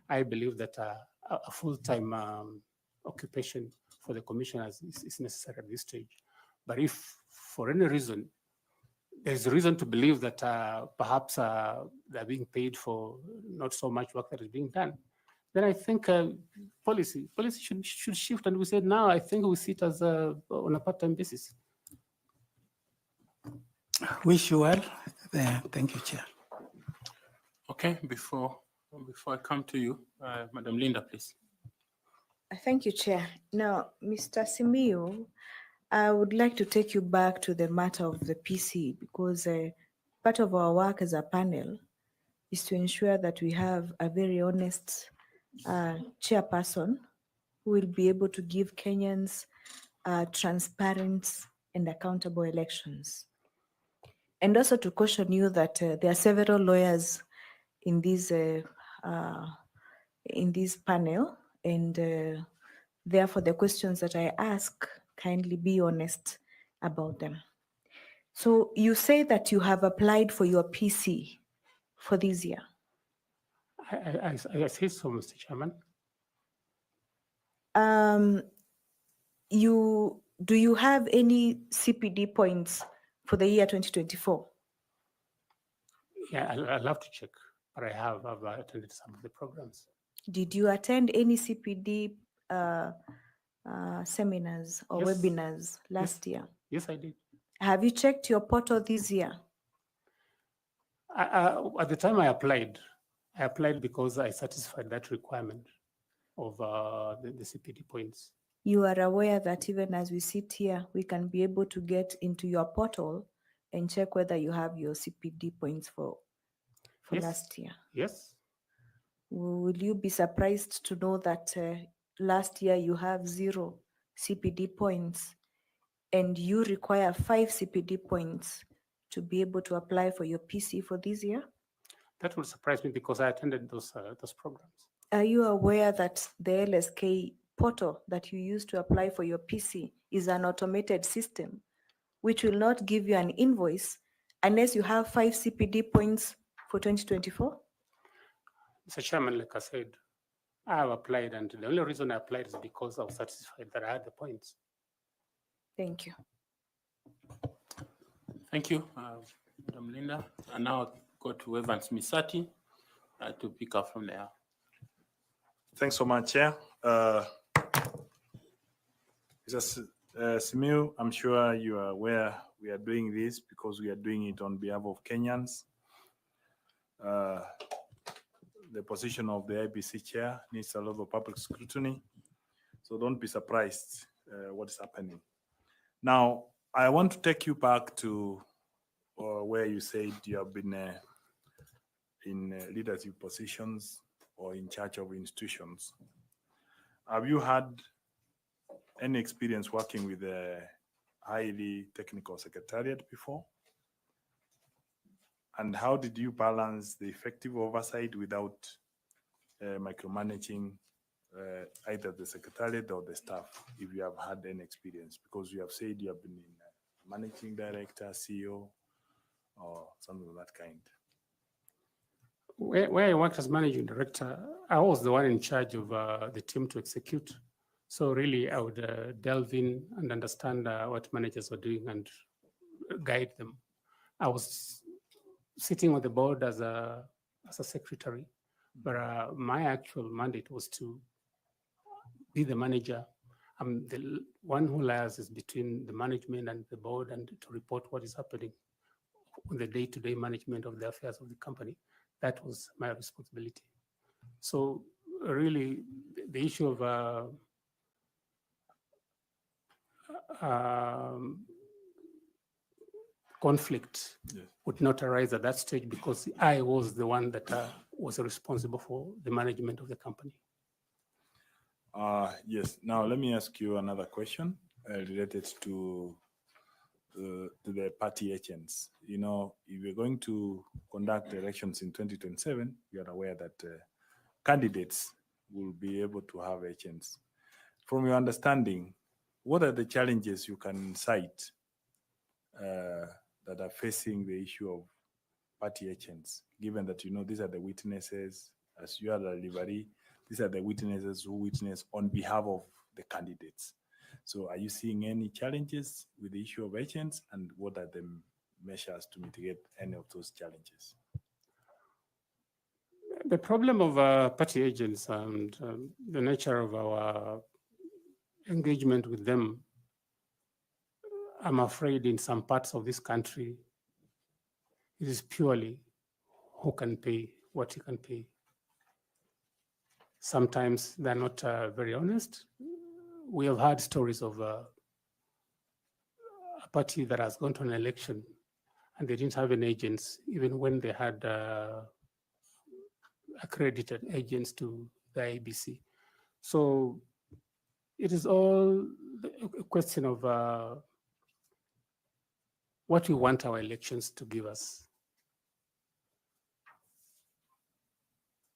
I believe that a full-time occupation for the commissioners is necessary at this stage. But if for any reason, there's a reason to believe that perhaps they're being paid for not so much work that is being done, then I think policy should shift, and we said now I think we sit as on a part-time basis. Wish you well. Thank you, Chair. Okay, before I come to you, Madam Linda, please. Thank you, Chair. Now, Mr. Simiyu, I would like to take you back to the matter of the PC, because part of our work as a panel is to ensure that we have a very honest chairperson who will be able to give Kenyans transparent and accountable elections. And also to caution you that there are several lawyers in this panel, and therefore the questions that I ask, kindly be honest about them. So you say that you have applied for your PC for this year. I say so, Mr. Chairman. Do you have any CPD points for the year 2024? Yeah, I'll have to check, but I've attended some of the programs. Did you attend any CPD seminars or Yes. webinars last year? Yes, I did. Have you checked your portal this year? At the time I applied because I satisfied that requirement of the CPD points. You are aware that even as we sit here, we can be able to get into your portal and check whether you have your CPD points for Yes. last year. Yes. Will you be surprised to know that last year you have 0 CPD points and you require 5 CPD points to be able to apply for your PC for this year? That will surprise me because I attended those programs. Are you aware that the LSK portal that you use to apply for your PC is an automated system which will not give you an invoice unless you have 5 CPD points for 2024? Mr. Chairman, like I said, I have applied, and the only reason I applied is because I was satisfied that I had the points. Thank you. Thank you, Madam Linda. And now I'll go to Evans Misati to pick up from there. Thanks so much, Chair. Simiyu, I'm sure you are aware we are doing this because we are doing it on behalf of Kenyans. The position of the IEBC chair needs a lot of public scrutiny, so don't be surprised what is happening. Now, I want to take you back to or where you said you have been in leadership positions or in charge of institutions. Have you had any experience working with a highly technical secretariat before? And how did you balance the effective oversight without micromanaging either the secretariat or the staff, if you have had any experience? Because you have said you have been in managing director, CEO, or something of that kind. Where I worked as managing director, I was the one in charge of the team to execute. So really, I would delve in and understand what managers were doing and guide them. I was sitting on the board as a secretary, but my actual mandate was to be the manager. I'm the one who liaises between the management and the board and to report what is happening on the day-to-day management of the affairs of the company. That was my responsibility. So really, the issue of conflict would not arise at that stage because I was the one that was responsible for the management of the company. Yes. Now let me ask you another question related to the party agents. You know, if we're going to conduct elections in 2027, we are aware that candidates will be able to have agents. From your understanding, what are the challenges you can cite that are facing the issue of party agents, given that, you know, these are the witnesses, as you are the delivery, these are the witnesses who witness on behalf of the candidates. So are you seeing any challenges with the issue of agents, and what are the measures to mitigate any of those challenges? The problem of party agents and the nature of our engagement with them, I'm afraid in some parts of this country, it is purely who can pay what he can pay. Sometimes they're not very honest. We have heard stories of a party that has gone to an election and they didn't have any agents, even when they had accredited agents to the IEBC. So it is all a question of what we want our elections to give us.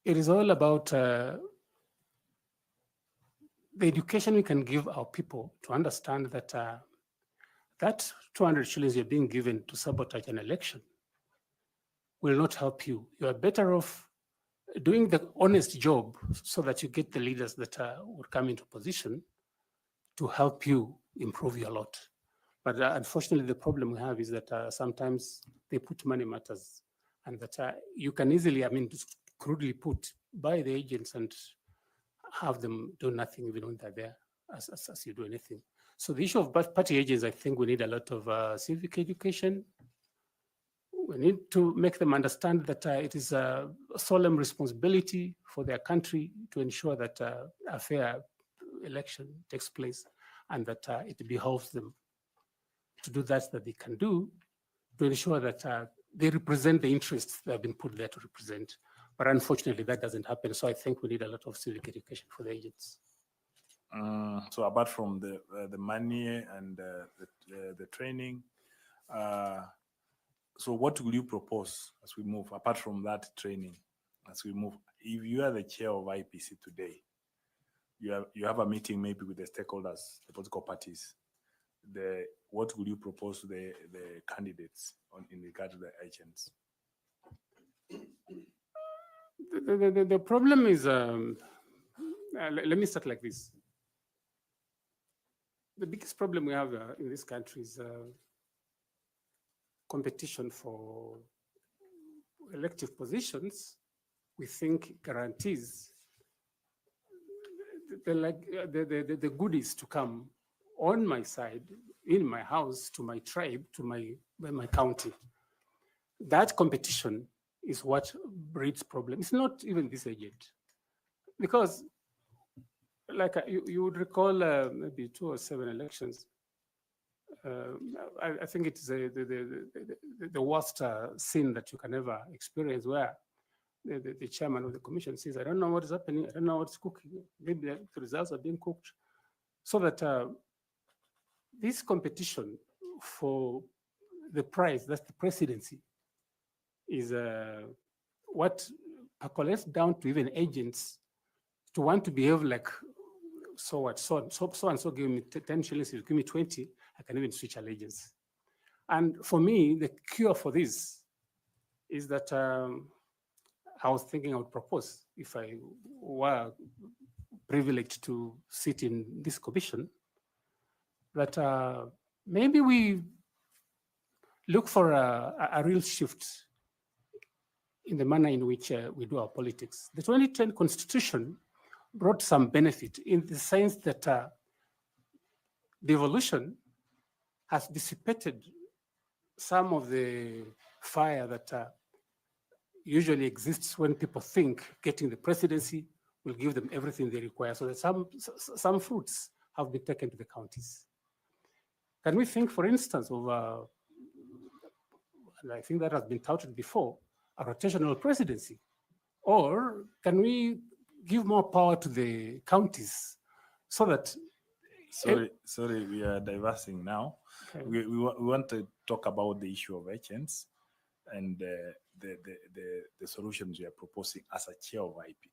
It is all about the education we can give our people to understand that that 200 shillings you're being given to sabotage an election will not help you. You are better off doing the honest job so that you get the leaders that would come into position to help you improve your lot. But unfortunately, the problem we have is that sometimes they put money matters, and that you can easily, I mean, just crudely put, buy the agents and have them do nothing even when they're there, as you do anything. So the issue of party agents, I think we need a lot of civic education. We need to make them understand that it is a solemn responsibility for their country to ensure that a fair election takes place, and that it behoves them to do that they can do to ensure that they represent the interests that have been put there to represent. But unfortunately, that doesn't happen. So I think we need a lot of civic education for the agents. So apart from the money and the training, so what will you propose as we move, apart from that training, as we move? If you are the chair of IEBC today, you have a meeting maybe with the stakeholders, the political parties, what will you propose to the candidates in regard to the agents? The problem is, let me start like this. The biggest problem we have in this country is competition for elective positions. We think guarantees the goodies to come on my side, in my house, to my tribe, to my county. That competition is what breeds problems. It's not even this agent. Because like you would recall maybe 2 or 7 elections, I think it's the worst sin that you can ever experience, where the chairman of the commission says, I don't know what is happening, I don't know what's cooking, maybe the results are being cooked. So that this competition for the prize, that's the presidency, is what percolates down to even agents to want to behave like, so what, so and so give me 10 shillings, you give me 20, I can even switch allegiance. And for me, the cure for this is that I was thinking I would propose, if I were privileged to sit in this commission, that maybe we look for a real shift in the manner in which we do our politics. The 2010 Constitution brought some benefit in the sense that the evolution has dissipated some of the fire that usually exists when people think getting the presidency will give them everything they require. So that some fruits have been taken to the counties. Can we think, for instance, of, and I think that has been touted before, a rotational presidency? Or can we give more power to the counties so that... Sorry, we are diversing now. Okay. We want to talk about the issue of agents and the solutions we are proposing as a chair of IP.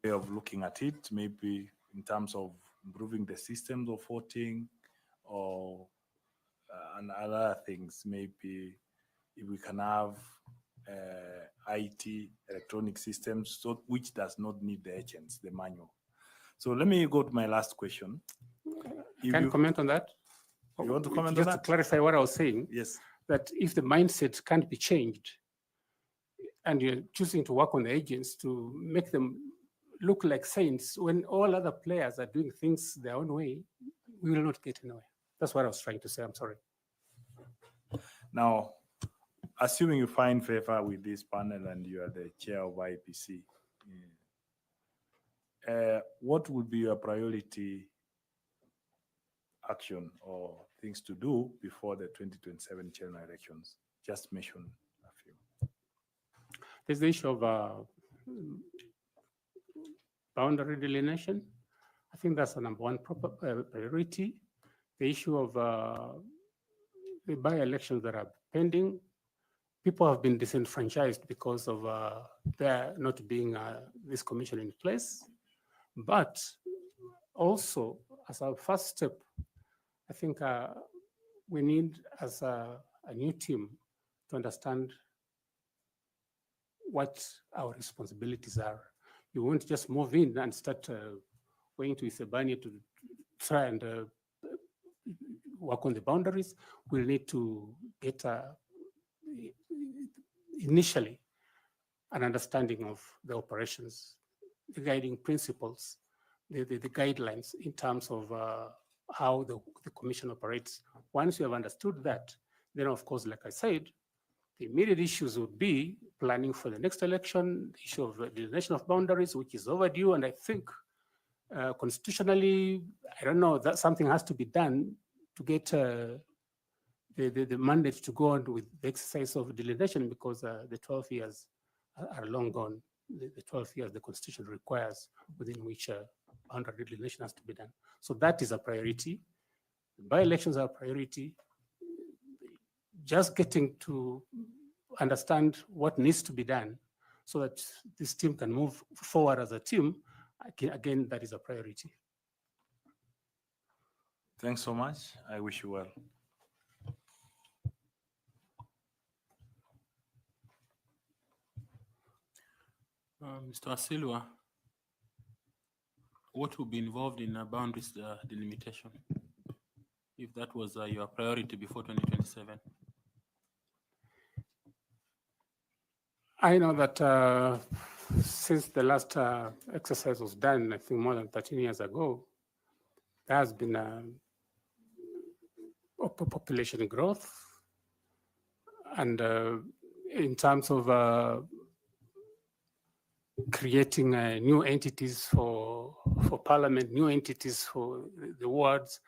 Way of looking at it, maybe in terms of improving the systems of voting or and other things, maybe if we can have IT, electronic systems, so which does not need the agents, the manual. So let me go to my last question. Can you comment on that? You want to comment on Just that? to clarify what I was saying, Yes. that if the mindset can't be changed and you're choosing to work on the agents to make them look like saints when all other players are doing things their own way, we will not get anywhere. That's what I was trying to say. I'm sorry. Now, assuming you find favor with this panel and you are the chair of IEBC, what would be your priority action or things to do before the 2027 general elections? Just mention a few. There's the issue of boundary delineation. I think that's the number one priority. The issue of the by-elections that are pending. People have been disenfranchised because of there not being this commission in place. But also, as our first step, I think we need, as a new team, to understand what our responsibilities are. You won't just move in and start going to Isebania to try and work on the boundaries. We'll need to get initially an understanding of the operations, the guiding principles, the guidelines in terms of how the commission operates. Once you have understood that, then of course, like I said, the immediate issues would be planning for the next election, the issue of delineation of boundaries, which is overdue. And I think constitutionally, I don't know, that something has to be done to get the mandate to go on with the exercise of delineation, because the 12 years are long gone. The 12 years the Constitution requires within which boundary delineation has to be done. So that is a priority. By-elections are a priority. Just getting to understand what needs to be done so that this team can move forward as a team, again, that is a priority. Thanks so much. I wish you well. Mr. Wasilwa, what would be involved in boundaries delimitation, if that was your priority before 2027? I know that since the last exercise was done, I think more than 13 years ago, there has been a population growth. And in terms of creating new entities for for parliament, new entities for the wards.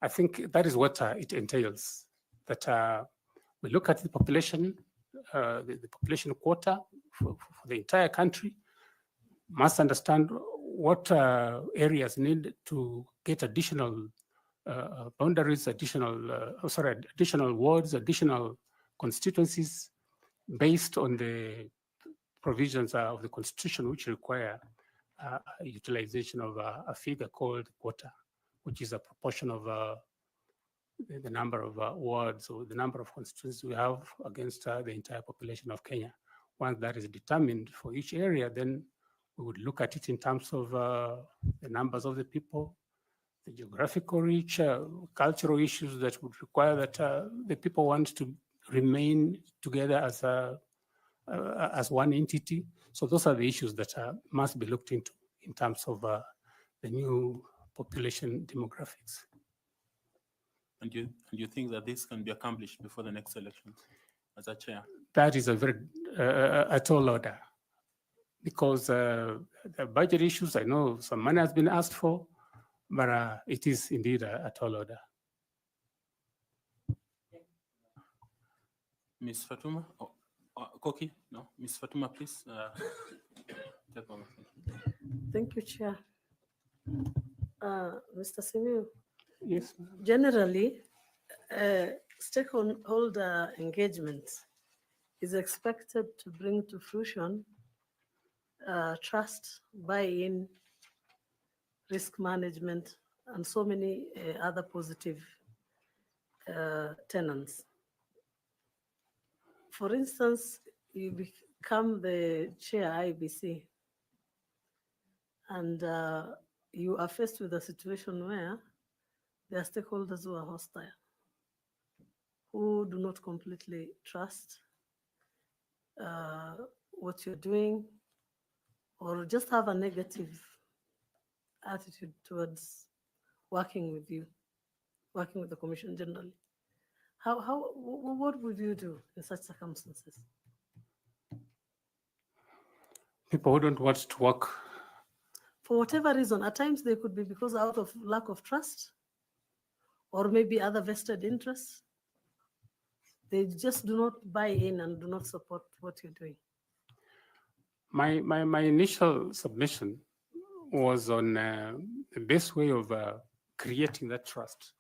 I think that is what it entails, that we look at the population, the population quota for the entire country, must understand what areas need to get additional boundaries, additional wards, additional constituencies based on the provisions of the Constitution, which require utilization of a figure called quota, which is a proportion of the number of wards or the number of constituencies we have against the entire population of Kenya. Once that is determined for each area, then we would look at it in terms of the numbers of the people, the geographical reach, cultural issues that would require that the people want to remain together as one entity. So those are the issues that must be looked into in terms of the new population demographics. And you think that this can be accomplished before the next elections as a chair? That is a very a tall order, because the budget issues, I know some money has been asked for, but it is indeed a tall order. Ms. Fatuma? Oh, Koki? No, Ms. Fatuma, please. Take over. Thank you, Chair. Mr. Simiyu, Yes. generally, stakeholder engagement is expected to bring to fruition trust, buy-in, risk management, and so many other positive tenets. For instance, you become the chair IEBC, and you are faced with a situation where there are stakeholders who are hostile, who do not completely trust what you're doing, or just have a negative attitude towards working with you, working with the Commission generally. What would you do in such circumstances? People who don't want to work. For whatever reason, at times they could be because out of lack of trust, or maybe other vested interests. They just do not buy in and do not support what you're doing. My initial submission was on the best way of creating that trust,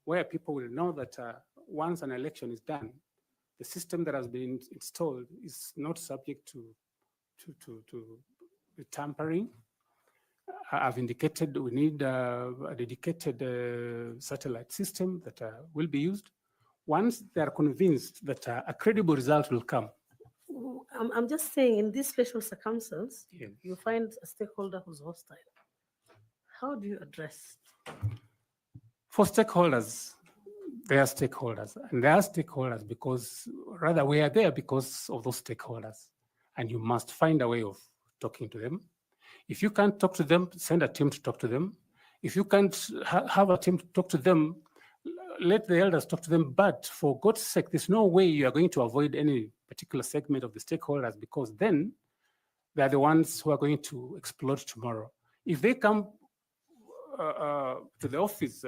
where people will know that once an election is done, the system that has been installed is not subject to tampering. I've indicated we need a dedicated satellite system that will be used. Once they are convinced that a credible result will come. I'm just saying, in this special circumstance, Yes. you find a stakeholder who's hostile. How do you address? For stakeholders, they are stakeholders, and they are stakeholders because, rather, we are there because of those stakeholders, and you must find a way of talking to them. If you can't talk to them, send a team to talk to them. If you can't have a team to talk to them, let the elders talk to them. But for God's sake, there's no way you are going to avoid any particular segment of the stakeholders, because then they're the ones who are going to explode tomorrow. If they come to the office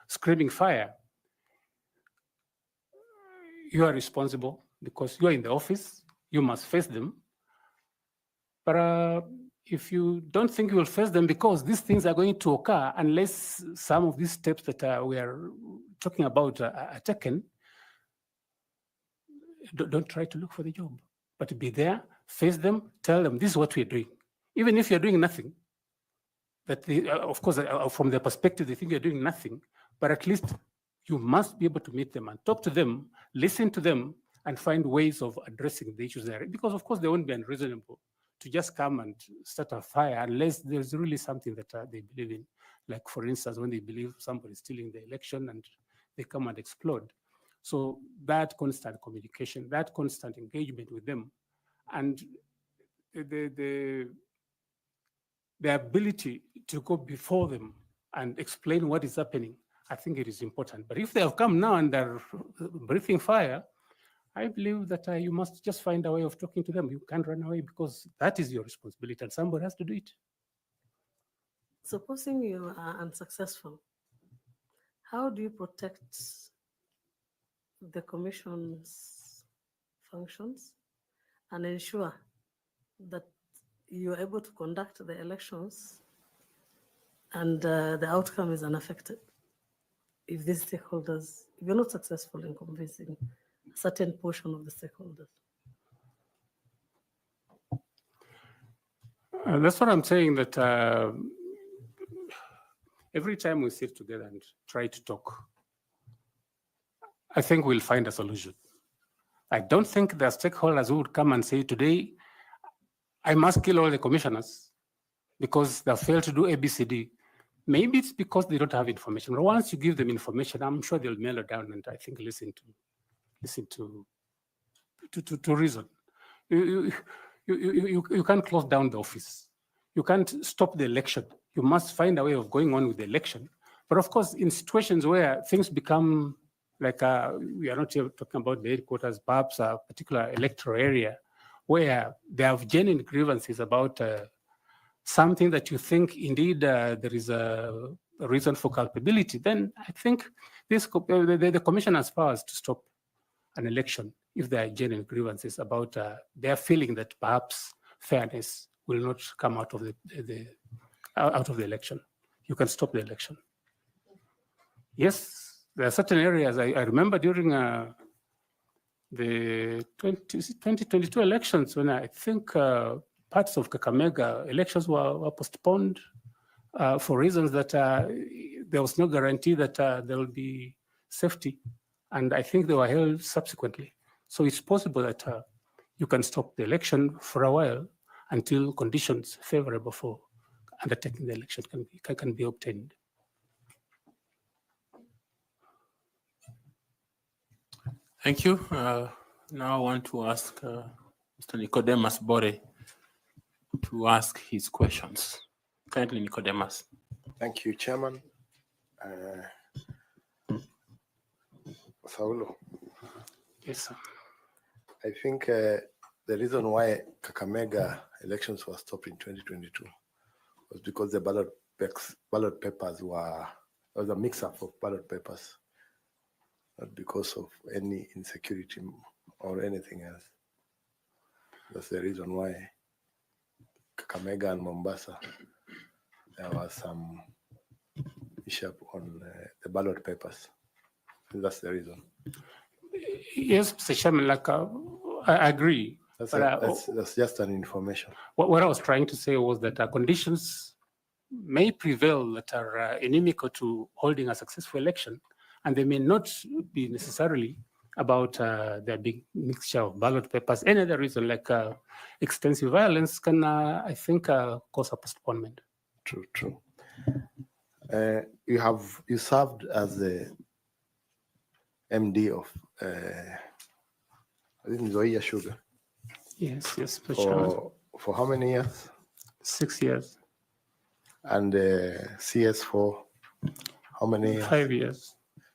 screaming fire, you are responsible because you are in the office, you must face them. But if you don't think you will face them, because these things are going to occur unless some of these steps that we are talking about are taken, don't try to look for the job, but be there, face them, tell them this is what we're doing. Even if you're doing nothing, that they, of course, from their perspective, they think you're doing nothing, but at least you must be able to meet them and talk to them, listen to them, and find ways of addressing the issues there. Because of course they won't be unreasonable to just come and start a fire unless there's really something that they believe in. Like for instance, when they believe somebody's stealing the election and they come and explode. So that constant communication, that constant engagement with them, and the ability to go before them and explain what is happening, I think it is important. But if they have come now and they're breathing fire, I believe that you must just find a way of talking to them. You can't run away because that is your responsibility and somebody has to do it. Supposing you are unsuccessful, how do you protect the commission's functions and ensure that you're able to conduct the elections and the outcome is unaffected? If these stakeholders, if you're not successful in convincing a certain portion of the stakeholders. That's what I'm saying, that every time we sit together and try to talk, I think we'll find a solution. I don't think the stakeholders who would come and say, today, I must kill all the commissioners because they failed to do ABCD. Maybe it's because they don't have information. But once you give them information, I'm sure they'll mellow down and I think listen to reason. You can't close down the office. You can't stop the election. You must find a way of going on with the election. But of course, in situations where things become like we are not here talking about the headquarters, perhaps a particular electoral area where they have genuine grievances about something that you think indeed there is a reason for culpability, then I think this the commission has powers to stop an election if there are genuine grievances about their feeling that perhaps fairness will not come out of the election. You can stop the election. Yes, there are certain areas. I remember during the 2022 elections when I think parts of Kakamega elections were postponed for reasons that there was no guarantee that there will be safety. And I think they were held subsequently. So it's possible that you can stop the election for a while until conditions favorable for undertaking the election can be obtained. Thank you. Now I want to ask Mr. Nicodemus Bore to ask his questions. Kindly, Nicodemus. Thank you, Chairman. Saulo. Yes, sir. I think the reason why Kakamega elections were stopped in 2022 was because the ballot papers there was a mix-up of ballot papers, not because of any insecurity or anything else. That's the reason why Kakamega and Mombasa, there was some issue on the ballot papers. That's the reason. Yes, Mr. Chairman, like I agree. That's just an information. What I was trying to say was that conditions may prevail that are inimical to holding a successful election, and they may not be necessarily about their big mixture of ballot papers. Any other reason, like extensive violence, can I think cause a postponement. True. You served as the MD of I think Zoya Sugar. Yes, For how many years? 6 years. And CS for how many years? 5 years.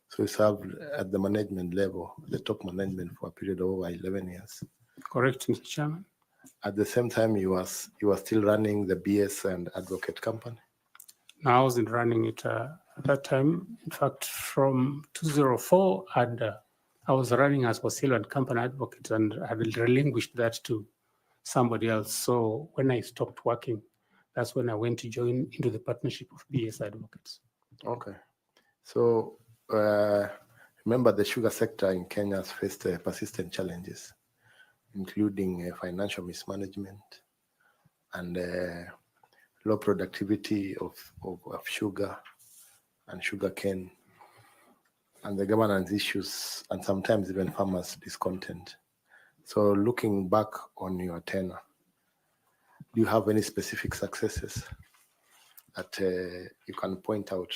So you served at the management level, the top management, for a period of over 11 years. Correct, Mr. Chairman. At the same time, you were still running the BS and Advocate Company. No, I wasn't running it at that time. In fact, from 2004, I was running as Wasilwa and Company Advocate, and I relinquished that to somebody else. So when I stopped working, that's when I went to join into the partnership of BS Advocates. Okay. So remember, the sugar sector in Kenya has faced persistent challenges, including financial mismanagement and low productivity of sugar and sugar cane, and the governance issues, and sometimes even farmers' discontent. So looking back on your tenure, do you have any specific successes that you can point out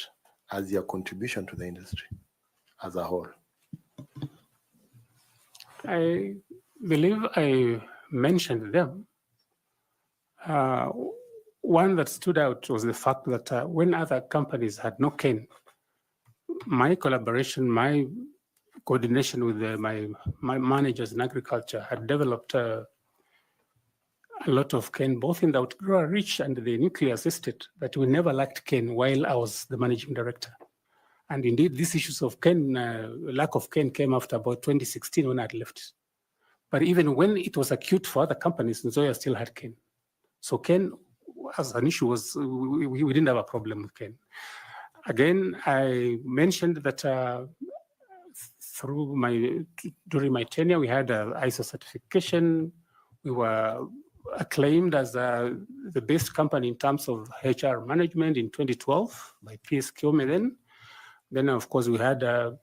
as your contribution to the industry as a whole? I believe I mentioned them. One that stood out was the fact that when other companies had no cane, my collaboration, my coordination with my managers in agriculture, had developed a lot of cane, both in the outgrower rich and the nucleus estate, that we never lacked cane while I was the managing director. And indeed, these issues of cane, lack of cane, came after about 2016 when I had left. But even when it was acute for other companies, Nzoia still had cane. So cane as an issue was, we didn't have a problem with cane. Again, I mentioned that during my tenure, we had ISO certification. We were acclaimed as the best company in terms of HR management in 2012 by PS Kiome then. Then, of course, we had a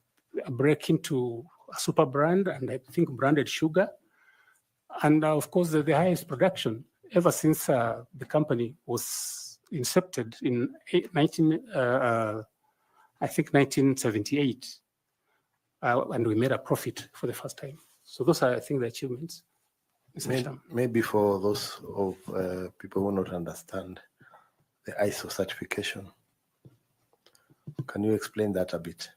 break into a super brand, and I think branded sugar. And of course, the highest production ever since the company was incepted in 1978. And we made a profit for the first time. So those are, I think, the achievements. Maybe for those of people who not understand the ISO certification, can you explain that a bit?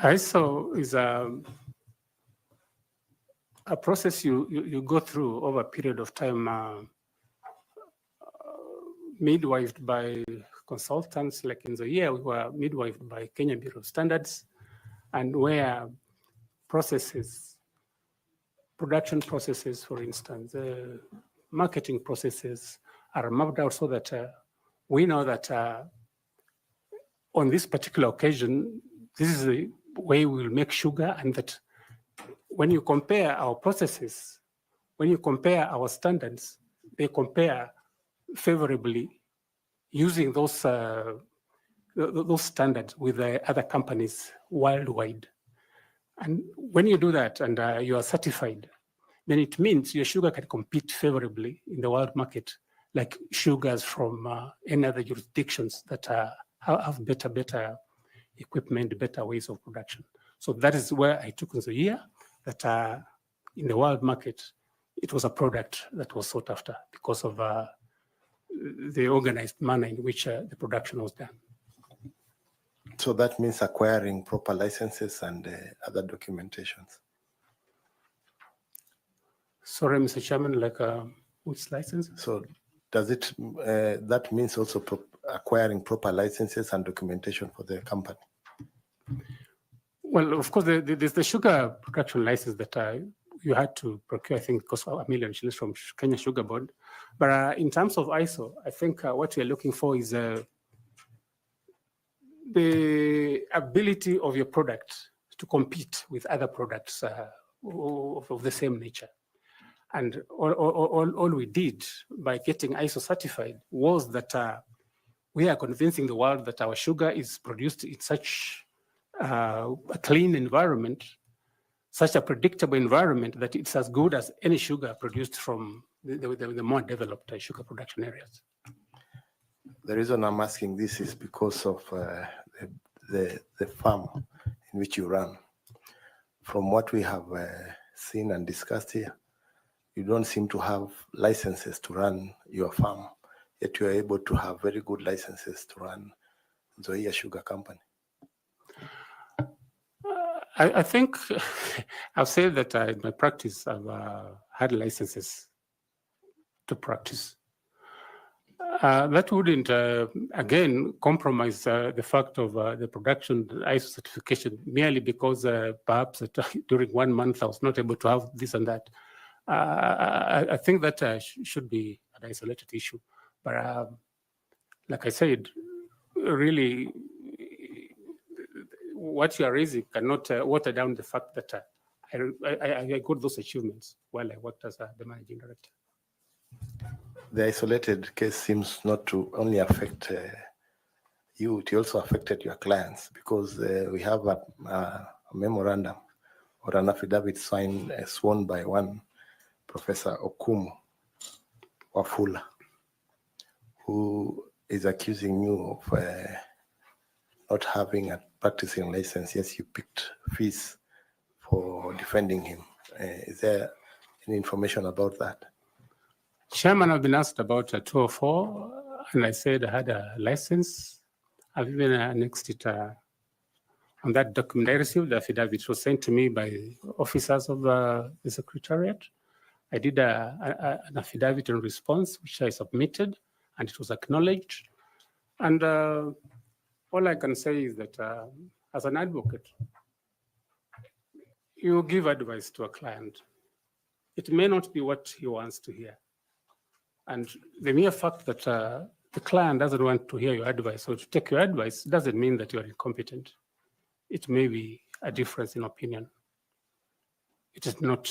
ISO is a process you go through over a period of time, midwifed by consultants. Like in the year, we were midwifed by Kenya Bureau of Standards, and where processes, production processes, for instance, marketing processes are mapped out so that we know that on this particular occasion, this is the way we will make sugar, and that when you compare our processes, when you compare our standards, they compare favorably using those standards with the other companies worldwide. And when you do that and you are certified, then it means your sugar can compete favorably in the world market, like sugars from any other jurisdictions that have better equipment, better ways of production. So that is where I took in the year that in the world market, it was a product that was sought after because of the organized manner in which the production was done. So that means acquiring proper licenses and other documentations. Sorry, Mr. Chairman, like which license? So does it, that means also acquiring proper licenses and documentation for the company? Well, of course, there's the sugar production license that you had to procure, I think, cost $1 million from Kenya Sugar Board. But in terms of ISO, I think what we're looking for is the ability of your product to compete with other products of the same nature. And all we did by getting ISO certified was that we are convincing the world that our sugar is produced in such a clean environment, such a predictable environment, that it's as good as any sugar produced from the more developed sugar production areas. The reason I'm asking this is because of the farm in which you run. From what we have seen and discussed here, you don't seem to have licenses to run your farm, yet you are able to have very good licenses to run Nzoia Sugar Company. I think I've said that in my practice, I've had licenses to practice. That wouldn't, again, compromise the fact of the production ISO certification merely because perhaps during 1 month I was not able to have this and that. I think that should be an isolated issue. But like I said, really, what you are raising cannot water down the fact that I got those achievements while I worked as the managing director. The isolated case seems not to only affect you, it also affected your clients, because we have a memorandum or an affidavit signed, sworn by one Professor Okumu Wafula, who is accusing you of not having a practicing license. Yes, you picked fees for defending him. Is there any information about that? Chairman, I've been asked about 204, and I said I had a license. I've even annexed it On that document, I received the affidavit. It was sent to me by officers of the Secretariat. I did an affidavit in response, which I submitted, and it was acknowledged. And all I can say is that as an advocate, you give advice to a client. It may not be what he wants to hear. And the mere fact that the client doesn't want to hear your advice or to take your advice doesn't mean that you are incompetent. It may be a difference in opinion. It is not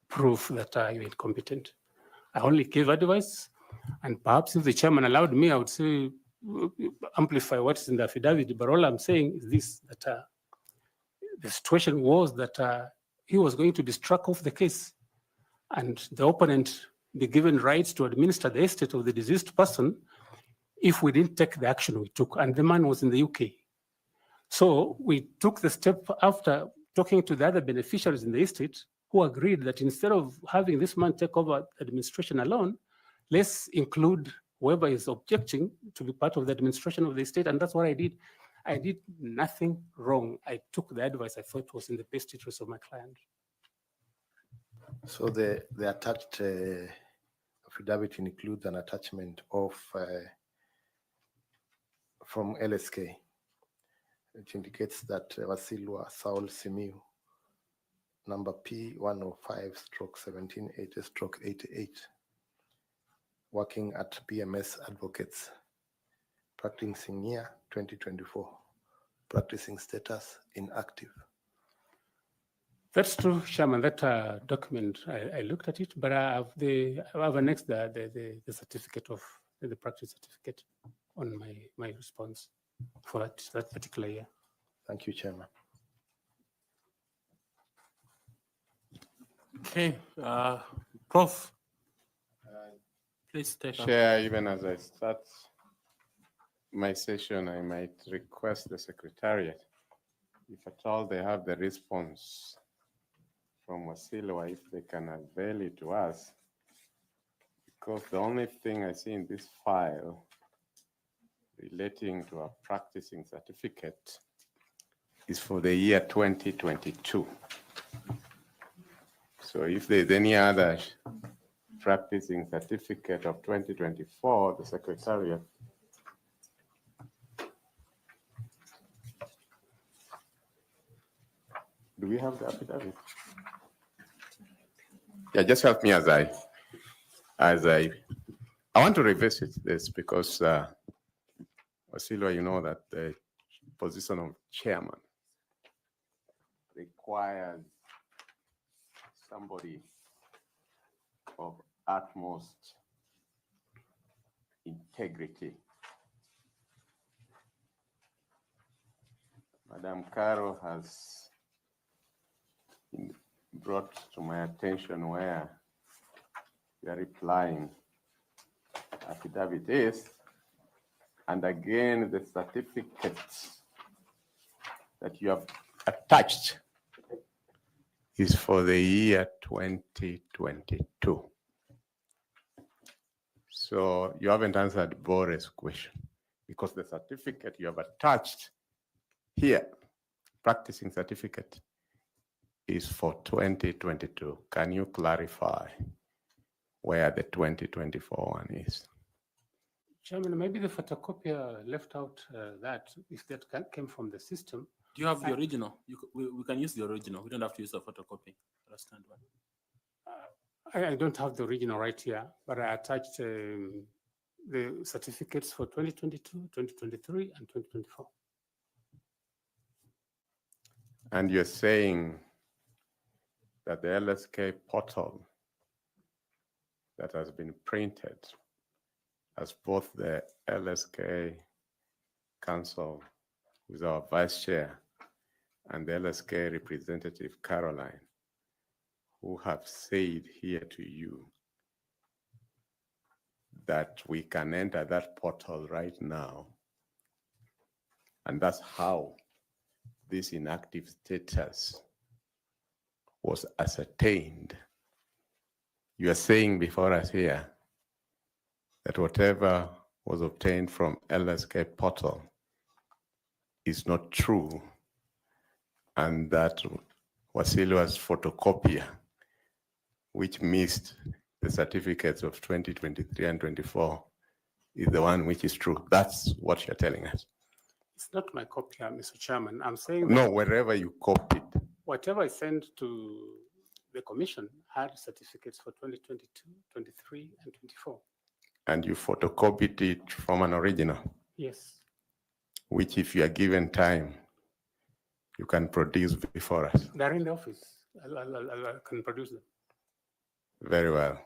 proof that you're incompetent. I only gave advice, and perhaps if the chairman allowed me, I would say amplify what's in the affidavit. But all I'm saying is this: that the situation was that he was going to be struck off the case, and the opponent be given rights to administer the estate of the deceased person if we didn't take the action we took. And the man was in the UK. So we took the step after talking to the other beneficiaries in the estate who agreed that instead of having this man take over administration alone, let's include whoever is objecting to be part of the administration of the estate. And that's what I did. I did nothing wrong. I took the advice I thought was in the best interest of my client. So the attached affidavit includes an attachment of from LSK. It indicates that Wasilwa, Saul, Simiyu, number P105/1780/88, working at PMS Advocates, practicing year 2024, practicing status inactive. That's true, Chairman. That document, I looked at it, but I have annexed the certificate of the practice certificate on my response for that particular year. Thank you, Chairman. Okay, Prof. Please take up. Chair, even as I start my session, I might request the Secretariat, if at all they have the response from Wasilwa, if they can avail it to us, because the only thing I see in this file relating to a practicing certificate is for the year 2022. So if there's any other practicing certificate of 2024, the Secretariat. Do we have the affidavit? Yeah, just help me as I want to revisit this because Wasilwa, you know that the position of chairman requires somebody of utmost integrity. Madam Caro has brought to my attention where you are replying affidavit is, and again the certificates that you have attached is for the year 2022. So you haven't answered Boris' question, because the certificate you have attached here, practicing certificate, is for 2022. Can you clarify where the 2024 one is? Chairman, maybe the photocopier left out that, if that came from the system. Do you have the original? We can use the original. We don't have to use a photocopy. Understand one. I don't have the original right here, but I attached the certificates for 2022, 2023, and 2024. And you're saying that the LSK portal that has been printed as both the LSK Council, who is our vice chair, and the LSK representative, Caroline, who have said here to you that we can enter that portal right now. And that's how this inactive status was ascertained. You are saying before us here that whatever was obtained from LSK portal is not true, and that Wasilwa's photocopier, which missed the certificates of 2023 and 24, is the one which is true. That's what you're telling us. It's not my copy, Mr. Chairman. I'm saying No, that wherever you copied. whatever I sent to the commission had certificates for 2022, 23, and 24. And you photocopied it from an original, Yes. which if you are given time, you can produce before us. They're in the office. I can produce them. Very well.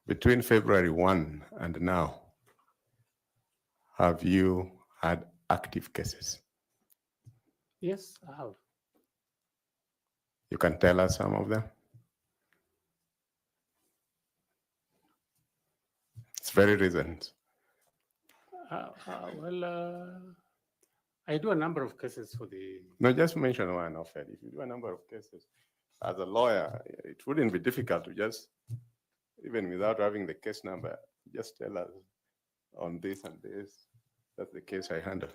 Between February 1 and now, have you had active cases? Yes, I have. You can tell us some of them? It's very recent. I do a number of cases for the. No, just mention one of it. If you do a number of cases, as a lawyer, it wouldn't be difficult to just, even without having the case number, just tell us on this and this. That's the case I handle.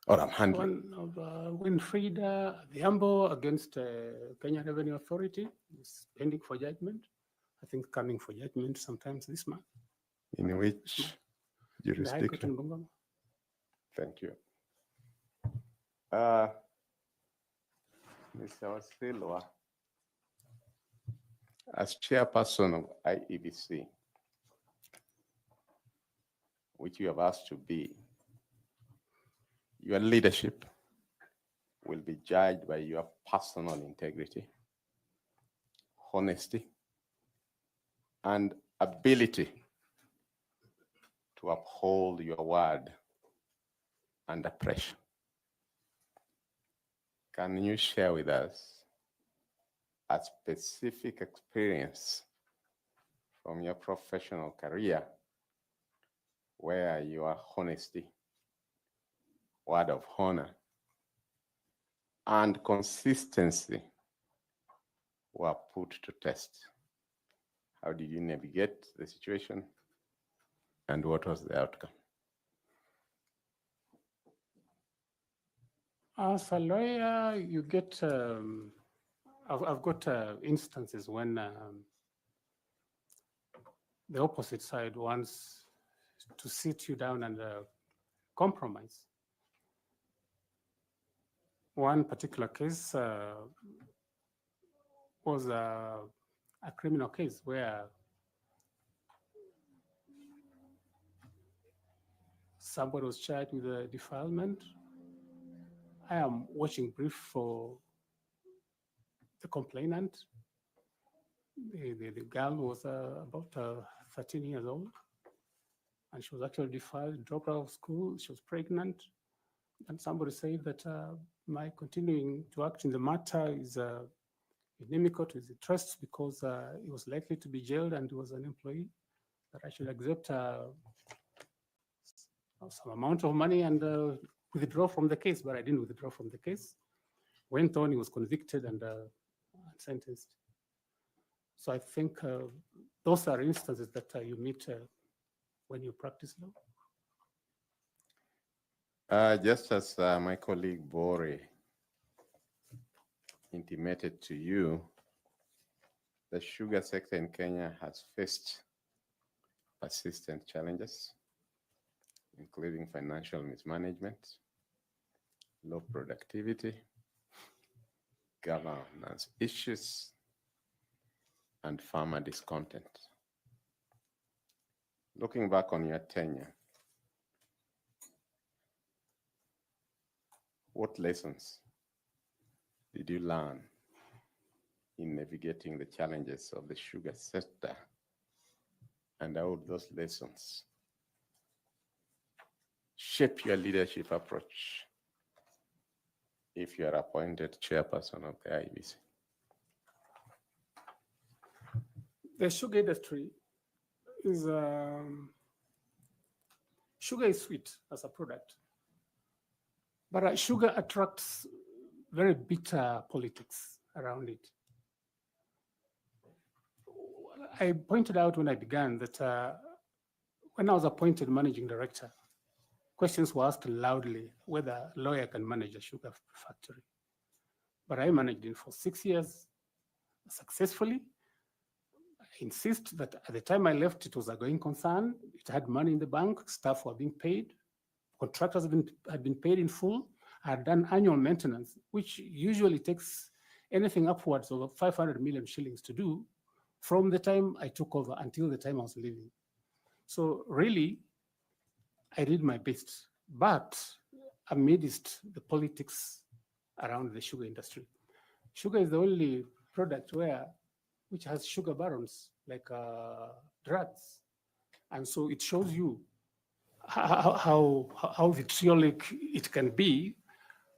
Or I'm handling. One of Winfried Dhiambo against Kenya Revenue Authority is pending for judgment. I think coming for judgment sometimes this month. In which The High Court in jurisdiction? Bungoma. Thank you. Mr. Wasilwa, as chairperson of IEBC, which you have asked to be, your leadership will be judged by your personal integrity, honesty, and ability to uphold your word under pressure. Can you share with us a specific experience from your professional career where your honesty, word of honor, and consistency were put to test? How did you navigate the situation, and what was the outcome? As a lawyer, you get, I've got instances when the opposite side wants to sit you down and compromise. One particular case was a criminal case where somebody was charged with a defilement. I am watching brief for the complainant. The girl was about 13 years old, and she was actually defiled, dropped out of school. She was pregnant, and somebody said that my continuing to act in the matter is inimical to his interests because he was likely to be jailed and he was an employee, that I should accept some amount of money and withdraw from the case, but I didn't withdraw from the case. Went on, he was convicted and sentenced. So I think those are instances that you meet when you practice law. Just as my colleague Bore intimated to you, the sugar sector in Kenya has faced persistent challenges, including financial mismanagement, low productivity, governance issues, and farmer discontent. Looking back on your tenure, what lessons did you learn in navigating the challenges of the sugar sector, and how would those lessons shape your leadership approach if you are appointed chairperson of the IEBC? The sugar industry is, sugar is sweet as a product, but sugar attracts very bitter politics around it. I pointed out when I began that when I was appointed managing director, questions were asked loudly whether a lawyer can manage a sugar factory. But I managed it for 6 years successfully. I insist that at the time I left, it was a going concern. It had money in the bank, staff were being paid, contractors had been paid in full. I had done annual maintenance, which usually takes anything upwards of 500 million shillings to do from the time I took over until the time I was leaving. So really, I did my best, but amidst the politics around the sugar industry. Sugar is the only product which has sugar barons, like drugs. And so it shows you how vitriolic it can be,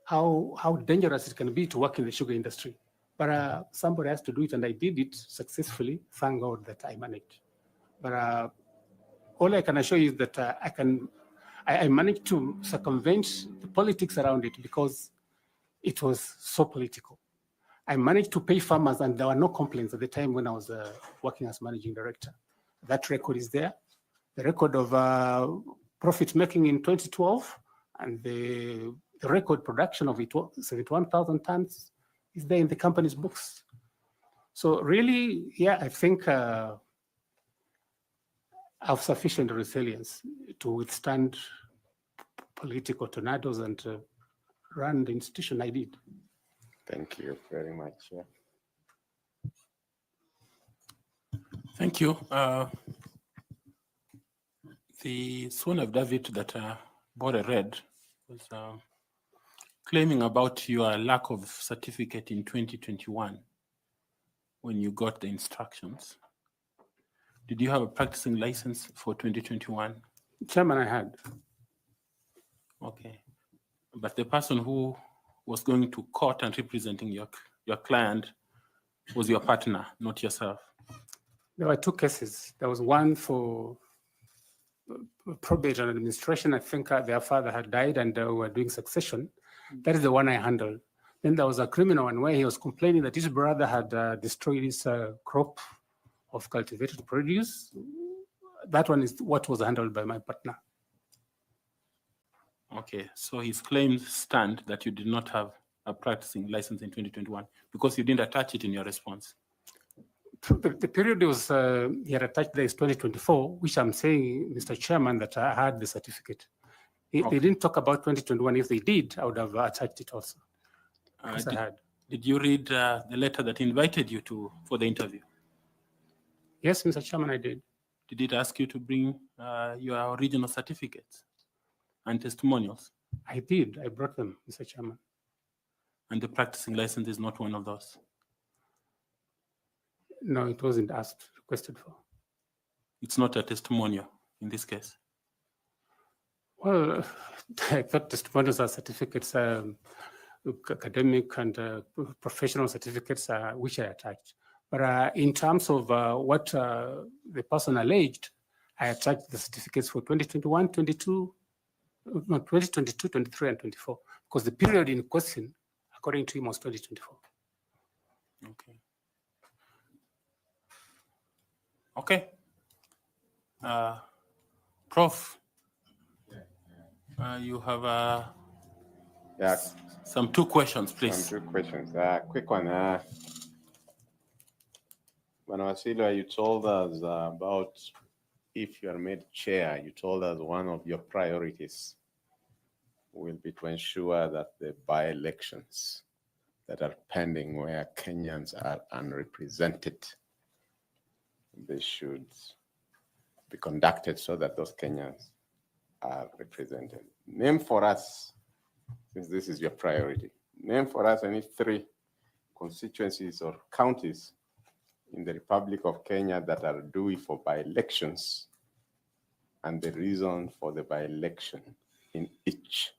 how dangerous it can be to work in the sugar industry. But somebody has to do it, and I did it successfully. Thank God that I managed. But all I can assure you is that I managed to circumvent the politics around it because it was so political. I managed to pay farmers, and there were no complaints at the time when I was working as managing director. That record is there. The record of profit making in 2012 and the record production of 71,000 tons is there in the company's books. So really, yeah, I think I have sufficient resilience to withstand political tornadoes and run the institution I did. Thank you very much. Yeah. Thank you. The sworn affidavit that Bore read was claiming about your lack of certificate in 2021 when you got the instructions. Did you have a practicing license for 2021? Chairman, I had. Okay. But the person who was going to court and representing your client was your partner, not yourself. There were two cases. There was one for probate and administration. I think their father had died and they were doing succession. That is the one I handled. Then there was a criminal one where he was complaining that his brother had destroyed his crop of cultivated produce. That one is what was handled by my partner. Okay, so his claims stand that you did not have a practicing license in 2021 because you didn't attach it in your response. The period was he had attached there is 2024, which I'm saying, Mr. Chairman, that I had the certificate. They didn't talk about 2021. If they did, I would have attached it also. Did you read the letter that invited you for the interview? Yes, Mr. Chairman, I did. Did it ask you to bring your original certificates and testimonials? I did. I brought them, Mr. Chairman. And the practicing license is not one of those? No, it wasn't asked, requested for. It's not a testimonial in this case? Well, I thought testimonials are certificates, academic and professional certificates, which I attached. But in terms of what the person alleged, I attached the certificates for 2021, 2022, 23, and 24, because the period in question, according to him, was 2024. Okay. Okay. Prof, you have some two questions, please. Some two questions. Quick one. When Wasilwa, you told us about if you are made chair, you told us one of your priorities will be to ensure that the by-elections that are pending where Kenyans are unrepresented, they should be conducted so that those Kenyans are represented. Name for us, since this is your priority, name for us any 3 constituencies or counties in the Republic of Kenya that are due for by-elections and the reason for the by-election in each.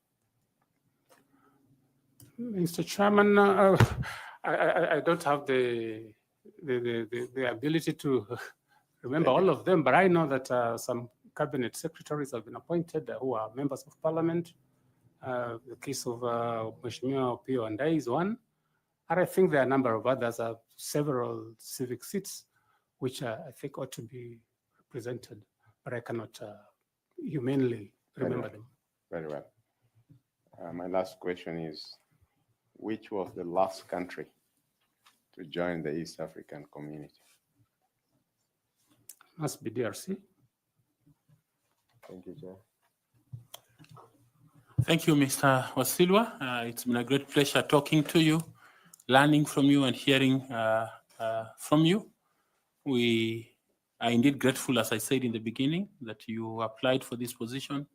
Mr. Chairman, I don't have the ability to remember all of them, but I know that some cabinet secretaries have been appointed who are members of parliament. The case of Mheshimiwa Opiyo and I is one. And I think there are a number of others, several civic seats, which I think ought to be represented, but I cannot humanly remember them. Very well. My last question is, which was the last country to join the East African community? Must be DRC. Thank you, Chair. Thank you, Mr. Wasilwa. It's been a great pleasure talking to you, learning from you and hearing from you. We are indeed grateful, as I said in the beginning, that you applied for this position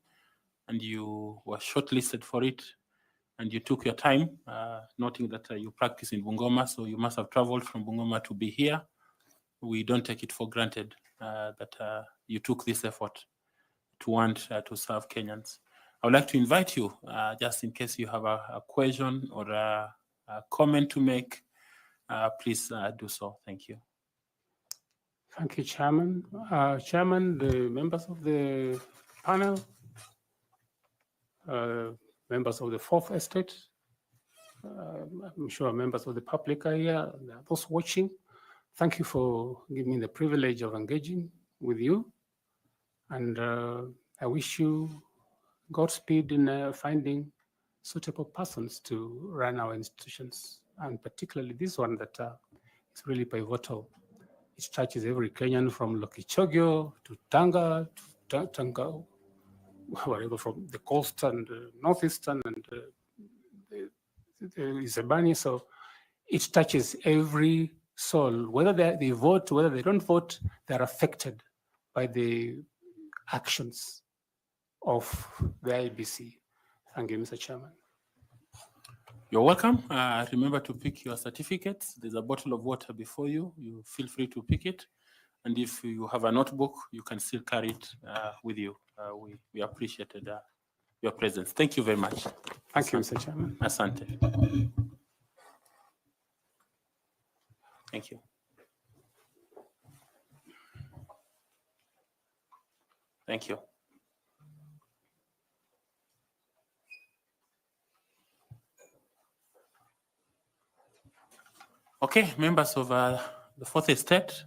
and you were shortlisted for it and you took your time, noting that you practice in Bungoma, so you must have traveled from Bungoma to be here. We don't take it for granted that you took this effort to want to serve Kenyans. I would like to invite you, just in case you have a question or a comment to make, please do so. Thank you. Thank you, Chairman. Chairman, the members of the panel, members of the Fourth Estate, I'm sure members of the public are here, those watching. Thank you for giving me the privilege of engaging with you. And I wish you Godspeed in finding suitable persons to run our institutions, and particularly this one that is really pivotal. It touches every Kenyan from Lokichogyo to Tanga, to Tanga, wherever from the coast and northeastern and the Isebani. So it touches every soul, whether they vote, whether they don't vote, they're affected by the actions of the IEBC. Thank you, Mr. Chairman. You're welcome. Remember to pick your certificates. There's a bottle of water before you. You feel free to pick it. And if you have a notebook, you can still carry it with you. We appreciated your presence. Thank you very much. Thank you, Mr. Chairman. Asante. Thank you. Thank you. Okay, members of the Fourth Estate,